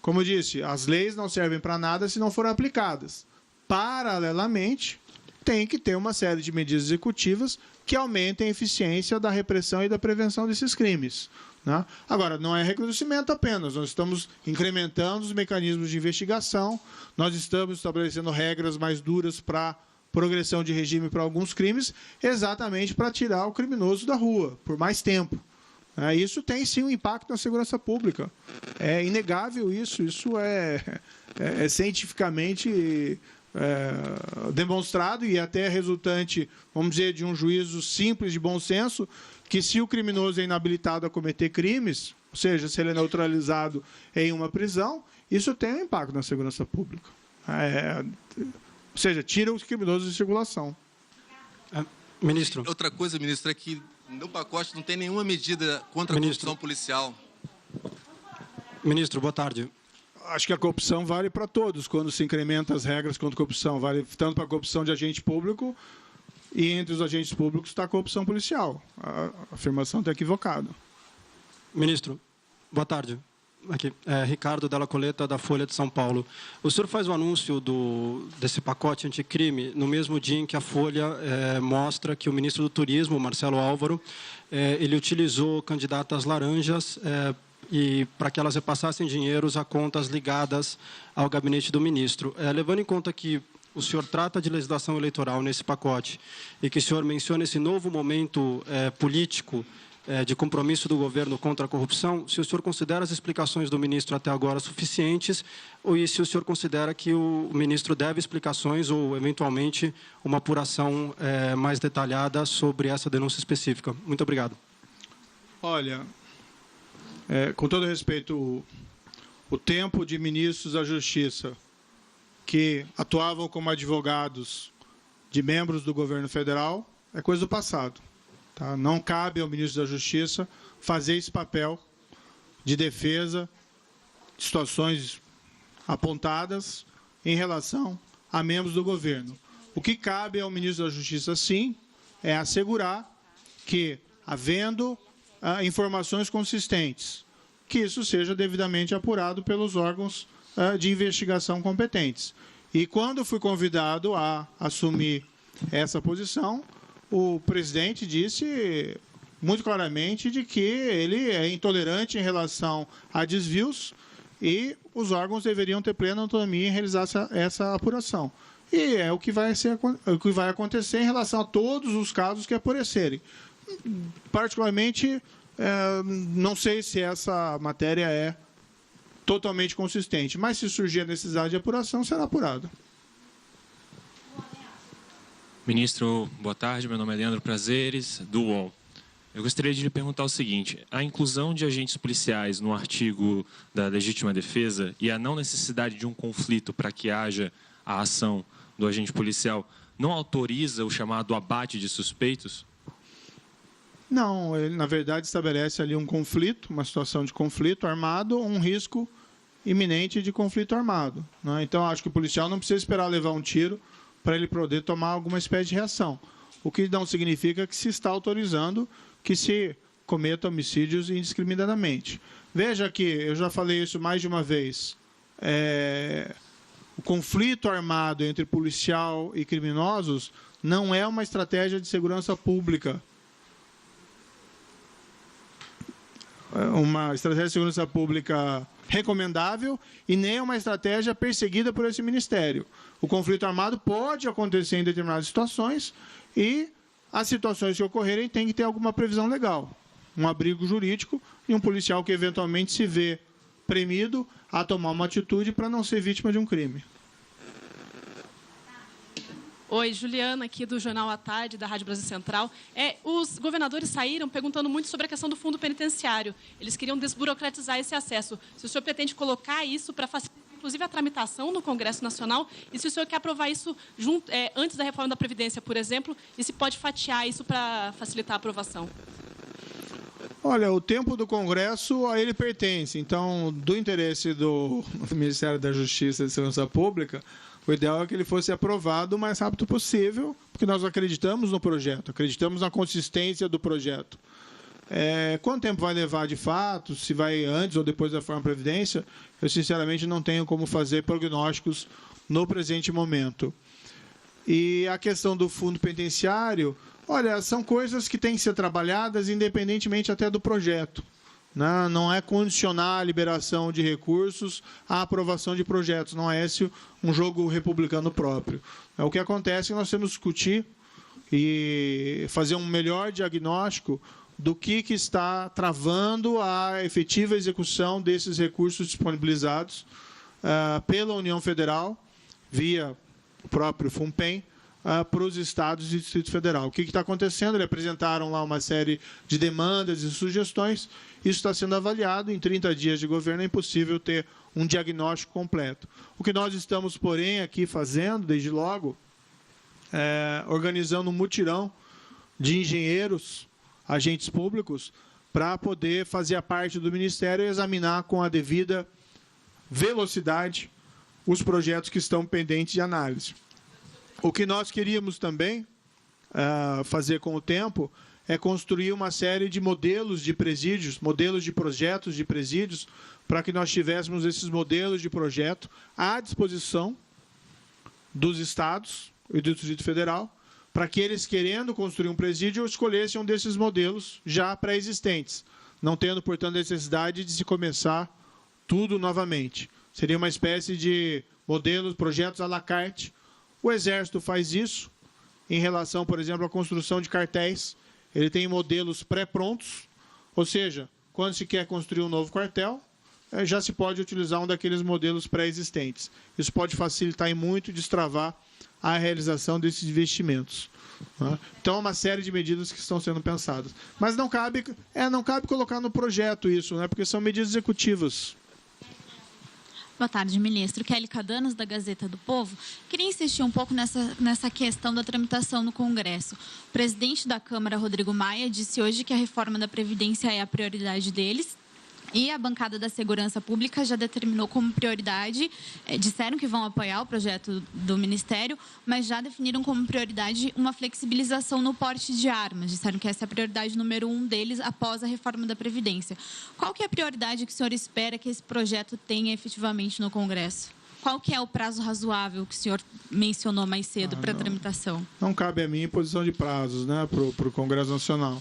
como eu disse, as leis não servem para nada se não forem aplicadas. Paralelamente, tem que ter uma série de medidas executivas que aumentem a eficiência da repressão e da prevenção desses crimes, né? Agora, não é recrudescimento apenas, nós estamos incrementando os mecanismos de investigação, nós estamos estabelecendo regras mais duras para progressão de regime para alguns crimes, exatamente para tirar o criminoso da rua por mais tempo. Isso tem sim um impacto na segurança pública. É inegável isso é cientificamente demonstrado e até resultante, vamos dizer, de um juízo simples de bom senso, que se o criminoso é inabilitado a cometer crimes, ou seja, se ele é neutralizado em uma prisão, isso tem um impacto na segurança pública. Ou seja, tira os criminosos de circulação. Ministro. Outra coisa, ministro, é que no pacote não tem nenhuma medida contra a corrupção policial. Ministro, boa tarde. Acho que a corrupção vale para todos, quando se incrementa as regras contra a corrupção. Vale tanto para a corrupção de agente público, e entre os agentes públicos está a corrupção policial. A afirmação está equivocada. Ministro, boa tarde. Aqui, Ricardo Della Coleta, da Folha de São Paulo. O senhor faz o anúncio desse pacote anticrime no mesmo dia em que a Folha mostra que o ministro do Turismo, Marcelo Álvaro, ele utilizou candidatas laranjas e para que elas repassassem dinheiros a contas ligadas ao gabinete do ministro. Levando em conta que o senhor trata de legislação eleitoral nesse pacote e que o senhor menciona esse novo momento político de compromisso do governo contra a corrupção, se o senhor considera as explicações do ministro até agora suficientes, ou se o senhor considera que o ministro deve explicações ou, eventualmente, uma apuração mais detalhada sobre essa denúncia específica. Muito obrigado. Olha, com todo respeito, o tempo de ministros da Justiça que atuavam como advogados de membros do governo federal é coisa do passado. Tá? Não cabe ao ministro da Justiça fazer esse papel de defesa de situações apontadas em relação a membros do governo. O que cabe ao ministro da Justiça, sim, é assegurar que, havendo informações consistentes, que isso seja devidamente apurado pelos órgãos de investigação competentes. E quando fui convidado a assumir essa posição, o presidente disse muito claramente de que ele é intolerante em relação a desvios e os órgãos deveriam ter plena autonomia em realizar essa apuração. E é o que vai acontecer em relação a todos os casos que aparecerem. Particularmente, não sei se essa matéria é totalmente consistente, mas se surgir a necessidade de apuração, será apurada. Ministro, boa tarde. Meu nome é Leandro Prazeres, do UOL. Eu gostaria de lhe perguntar o seguinte: a inclusão de agentes policiais no artigo da legítima defesa e a não necessidade de um conflito para que haja a ação do agente policial não autoriza o chamado abate de suspeitos? Não, ele, na verdade, estabelece ali um conflito, uma situação de conflito armado, um risco iminente de conflito armado, né? Então, acho que o policial não precisa esperar levar um tiro para ele poder tomar alguma espécie de reação. O que não significa que se está autorizando que se cometa homicídios indiscriminadamente. Veja que, eu já falei isso mais de uma vez, o conflito armado entre policial e criminosos não é uma estratégia de segurança pública. Uma estratégia de segurança pública recomendável e nem uma estratégia perseguida por esse ministério. O conflito armado pode acontecer em determinadas situações e as situações que ocorrerem têm que ter alguma previsão legal, um abrigo jurídico e um policial que eventualmente se vê premido a tomar uma atitude para não ser vítima de um crime. Oi, Juliana, aqui do Jornal à Tarde, da Rádio Brasil Central. Os governadores saíram perguntando muito sobre a questão do fundo penitenciário. Eles queriam desburocratizar esse acesso. Se o senhor pretende colocar isso para facilitar, inclusive, a tramitação no Congresso Nacional, e se o senhor quer aprovar isso antes da reforma da Previdência, por exemplo, e se pode fatiar isso para facilitar a aprovação? Olha, o tempo do Congresso a ele pertence. Então, do interesse do Ministério da Justiça e Segurança Pública, o ideal é que ele fosse aprovado o mais rápido possível, porque nós acreditamos no projeto, acreditamos na consistência do projeto. Quanto tempo vai levar de fato, se vai antes ou depois da reforma da Previdência, eu sinceramente não tenho como fazer prognósticos no presente momento. E a questão do fundo penitenciário, olha, são coisas que têm que ser trabalhadas independentemente até do projeto. Não é condicionar a liberação de recursos à aprovação de projetos. Não é esse um jogo republicano próprio. O que acontece é que nós temos que discutir e fazer um melhor diagnóstico do que está travando a efetiva execução desses recursos disponibilizados pela União Federal, via o próprio FUNPEN, para os estados e Distrito Federal. O que está acontecendo? Eles apresentaram lá uma série de demandas e sugestões. Isso está sendo avaliado. Em 30 dias de governo é impossível ter um diagnóstico completo. O que nós estamos, porém, aqui fazendo, desde logo, organizando um mutirão de engenheiros, agentes públicos, para poder fazer a parte do Ministério e examinar com a devida velocidade os projetos que estão pendentes de análise. O que nós queríamos também fazer com o tempo é construir uma série de modelos de presídios, modelos de projetos de presídios, para que nós tivéssemos esses modelos de projeto à disposição dos estados e do Distrito Federal, para que eles, querendo construir um presídio, escolhessem um desses modelos já pré-existentes, não tendo, portanto, necessidade de se começar tudo novamente. Seria uma espécie de modelos, projetos à la carte. O Exército faz isso em relação, por exemplo, à construção de quartéis. Ele tem modelos pré-prontos, ou seja, quando se quer construir um novo quartel, já se pode utilizar um daqueles modelos pré-existentes. Isso pode facilitar e muito destravar a realização desses investimentos. Então, é uma série de medidas que estão sendo pensadas. Mas não cabe colocar no projeto isso, porque são medidas executivas. Boa tarde, ministro. Kelly Cadanos, da Gazeta do Povo. Queria insistir um pouco nessa questão da tramitação no Congresso. O presidente da Câmara, Rodrigo Maia, disse hoje que a reforma da Previdência é a prioridade deles. E a bancada da Segurança Pública já determinou como prioridade, disseram que vão apoiar o projeto do Ministério, mas já definiram como prioridade uma flexibilização no porte de armas. Disseram que essa é a prioridade número 1 deles após a reforma da Previdência. Qual que é a prioridade que o senhor espera que esse projeto tenha efetivamente no Congresso? Qual que é o prazo razoável que o senhor mencionou mais cedo para a tramitação? Não cabe a mim imposição de prazos para o Congresso Nacional.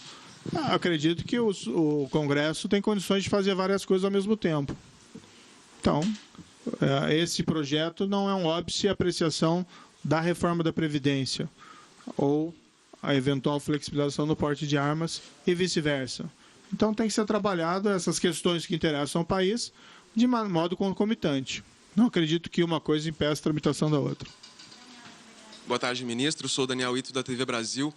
Acredito que o Congresso tem condições de fazer várias coisas ao mesmo tempo. Então, esse projeto não é um óbice apreciação da reforma da Previdência ou a eventual flexibilização no porte de armas e vice-versa. Então, tem que ser trabalhado essas questões que interessam ao país de modo concomitante. Não acredito que uma coisa impeça a tramitação da outra. Boa tarde, ministro. Sou Daniel Ito, da TV Brasil.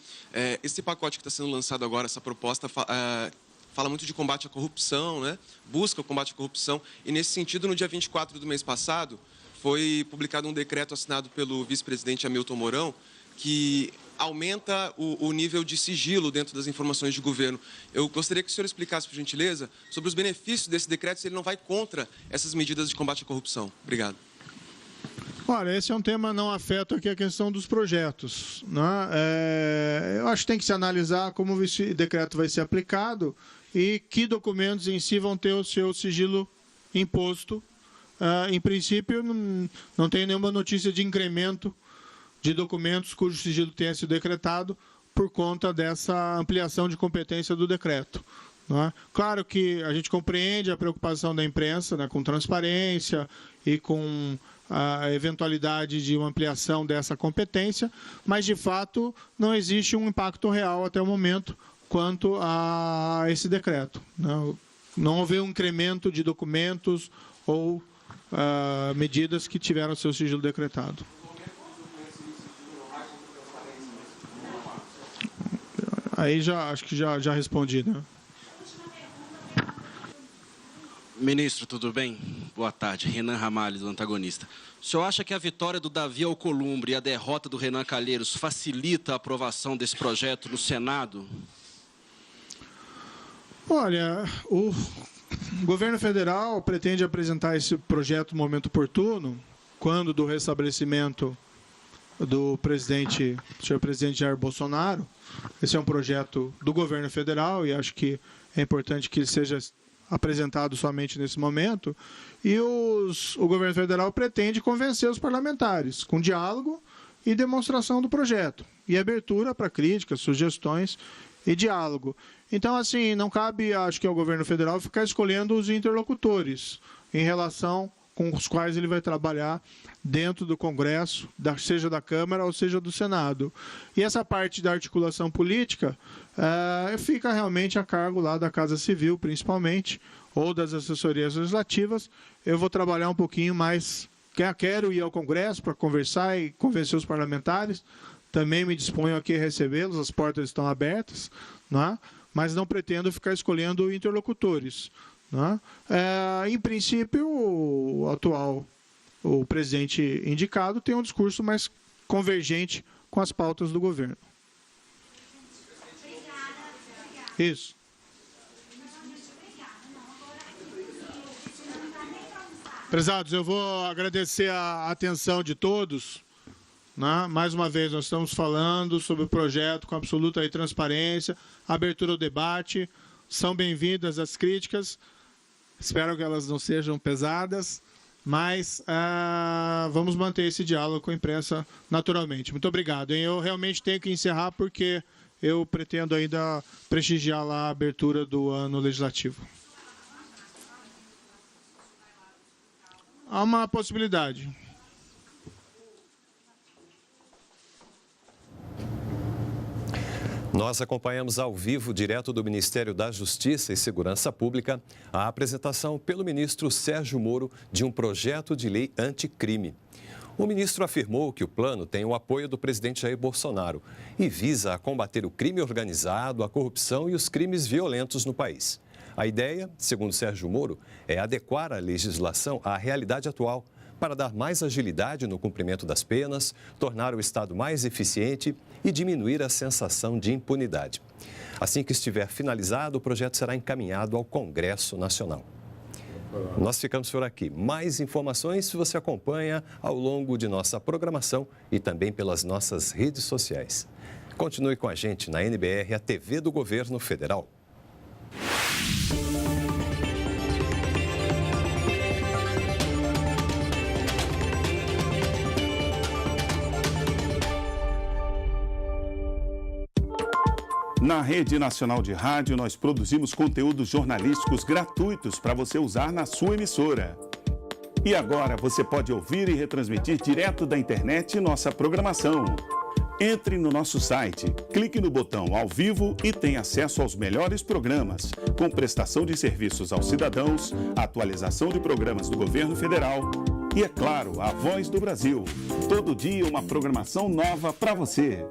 Esse pacote que está sendo lançado agora, essa proposta, fala muito de combate à corrupção, né? Busca o combate à corrupção. E, nesse sentido, no dia 24 do mês passado, foi publicado um decreto assinado pelo vice-presidente Hamilton Mourão, que aumenta o nível de sigilo dentro das informações de governo. Eu gostaria que o senhor explicasse, por gentileza, sobre os benefícios desse decreto, se ele não vai contra essas medidas de combate à corrupção. Obrigado. Olha, esse é um tema não afeta aqui a questão dos projetos. Eu acho que tem que se analisar como esse decreto vai ser aplicado e que documentos em si vão ter o seu sigilo imposto. Em princípio, não tem nenhuma notícia de incremento de documentos cujo sigilo tenha sido decretado por conta dessa ampliação de competência do decreto. Claro que a gente compreende a preocupação da imprensa, com transparência e com a eventualidade de uma ampliação dessa competência, mas, de fato, não existe um impacto real até o momento quanto a esse decreto. Não houve um incremento de documentos ou medidas que tiveram seu sigilo decretado. Aí acho que já respondi, né? Ministro, tudo bem? Boa tarde. Renan Ramalho, do Antagonista. O senhor acha que a vitória do Davi Alcolumbre e a derrota do Renan Calheiros facilita a aprovação desse projeto no Senado? Olha, o governo federal pretende apresentar esse projeto no momento oportuno, quando do restabelecimento do senhor presidente Jair Bolsonaro. Esse é um projeto do governo federal e acho que é importante que ele seja apresentado somente nesse momento, e o governo federal pretende convencer os parlamentares com diálogo e demonstração do projeto, e abertura para críticas, sugestões e diálogo. Então, assim, não cabe, acho que ao governo federal ficar escolhendo os interlocutores em relação com os quais ele vai trabalhar dentro do Congresso, seja da Câmara ou seja do Senado. E essa parte da articulação política fica realmente a cargo lá da Casa Civil, principalmente, ou das assessorias legislativas. Eu vou trabalhar um pouquinho mais, quero ir ao Congresso para conversar e convencer os parlamentares, também me disponho aqui a recebê-los, as portas estão abertas, mas não pretendo ficar escolhendo interlocutores. Em princípio, o presidente indicado tem um discurso mais convergente com as pautas do governo. Isso. Prezados, eu vou agradecer a atenção de todos. Né? Mais uma vez, nós estamos falando sobre o projeto com absoluta transparência, abertura ao debate. São bem-vindas as críticas. Espero que elas não sejam pesadas, mas vamos manter esse diálogo com a imprensa naturalmente. Muito obrigado. Eu realmente tenho que encerrar porque eu pretendo ainda prestigiar lá a abertura do ano legislativo. Há uma possibilidade. Nós acompanhamos ao vivo, direto do Ministério da Justiça e Segurança Pública, a apresentação pelo ministro Sérgio Moro de um projeto de lei anticrime. O ministro afirmou que o plano tem o apoio do presidente Jair Bolsonaro e visa combater o crime organizado, a corrupção e os crimes violentos no país. A ideia, segundo Sérgio Moro, é adequar a legislação à realidade atual para dar mais agilidade no cumprimento das penas, tornar o Estado mais eficiente e diminuir a sensação de impunidade. Assim que estiver finalizado, o projeto será encaminhado ao Congresso Nacional. Nós ficamos por aqui. Mais informações você acompanha ao longo de nossa programação e também pelas nossas redes sociais. Continue com a gente na NBR, a TV do Governo Federal. Na Rede Nacional de Rádio, nós produzimos conteúdos jornalísticos gratuitos para você usar na sua emissora. E agora você pode ouvir e retransmitir direto da internet nossa programação. Entre no nosso site, clique no botão ao vivo e tenha acesso aos melhores programas, com prestação de serviços aos cidadãos, atualização de programas do governo federal e, é claro, a Voz do Brasil. Todo dia uma programação nova para você.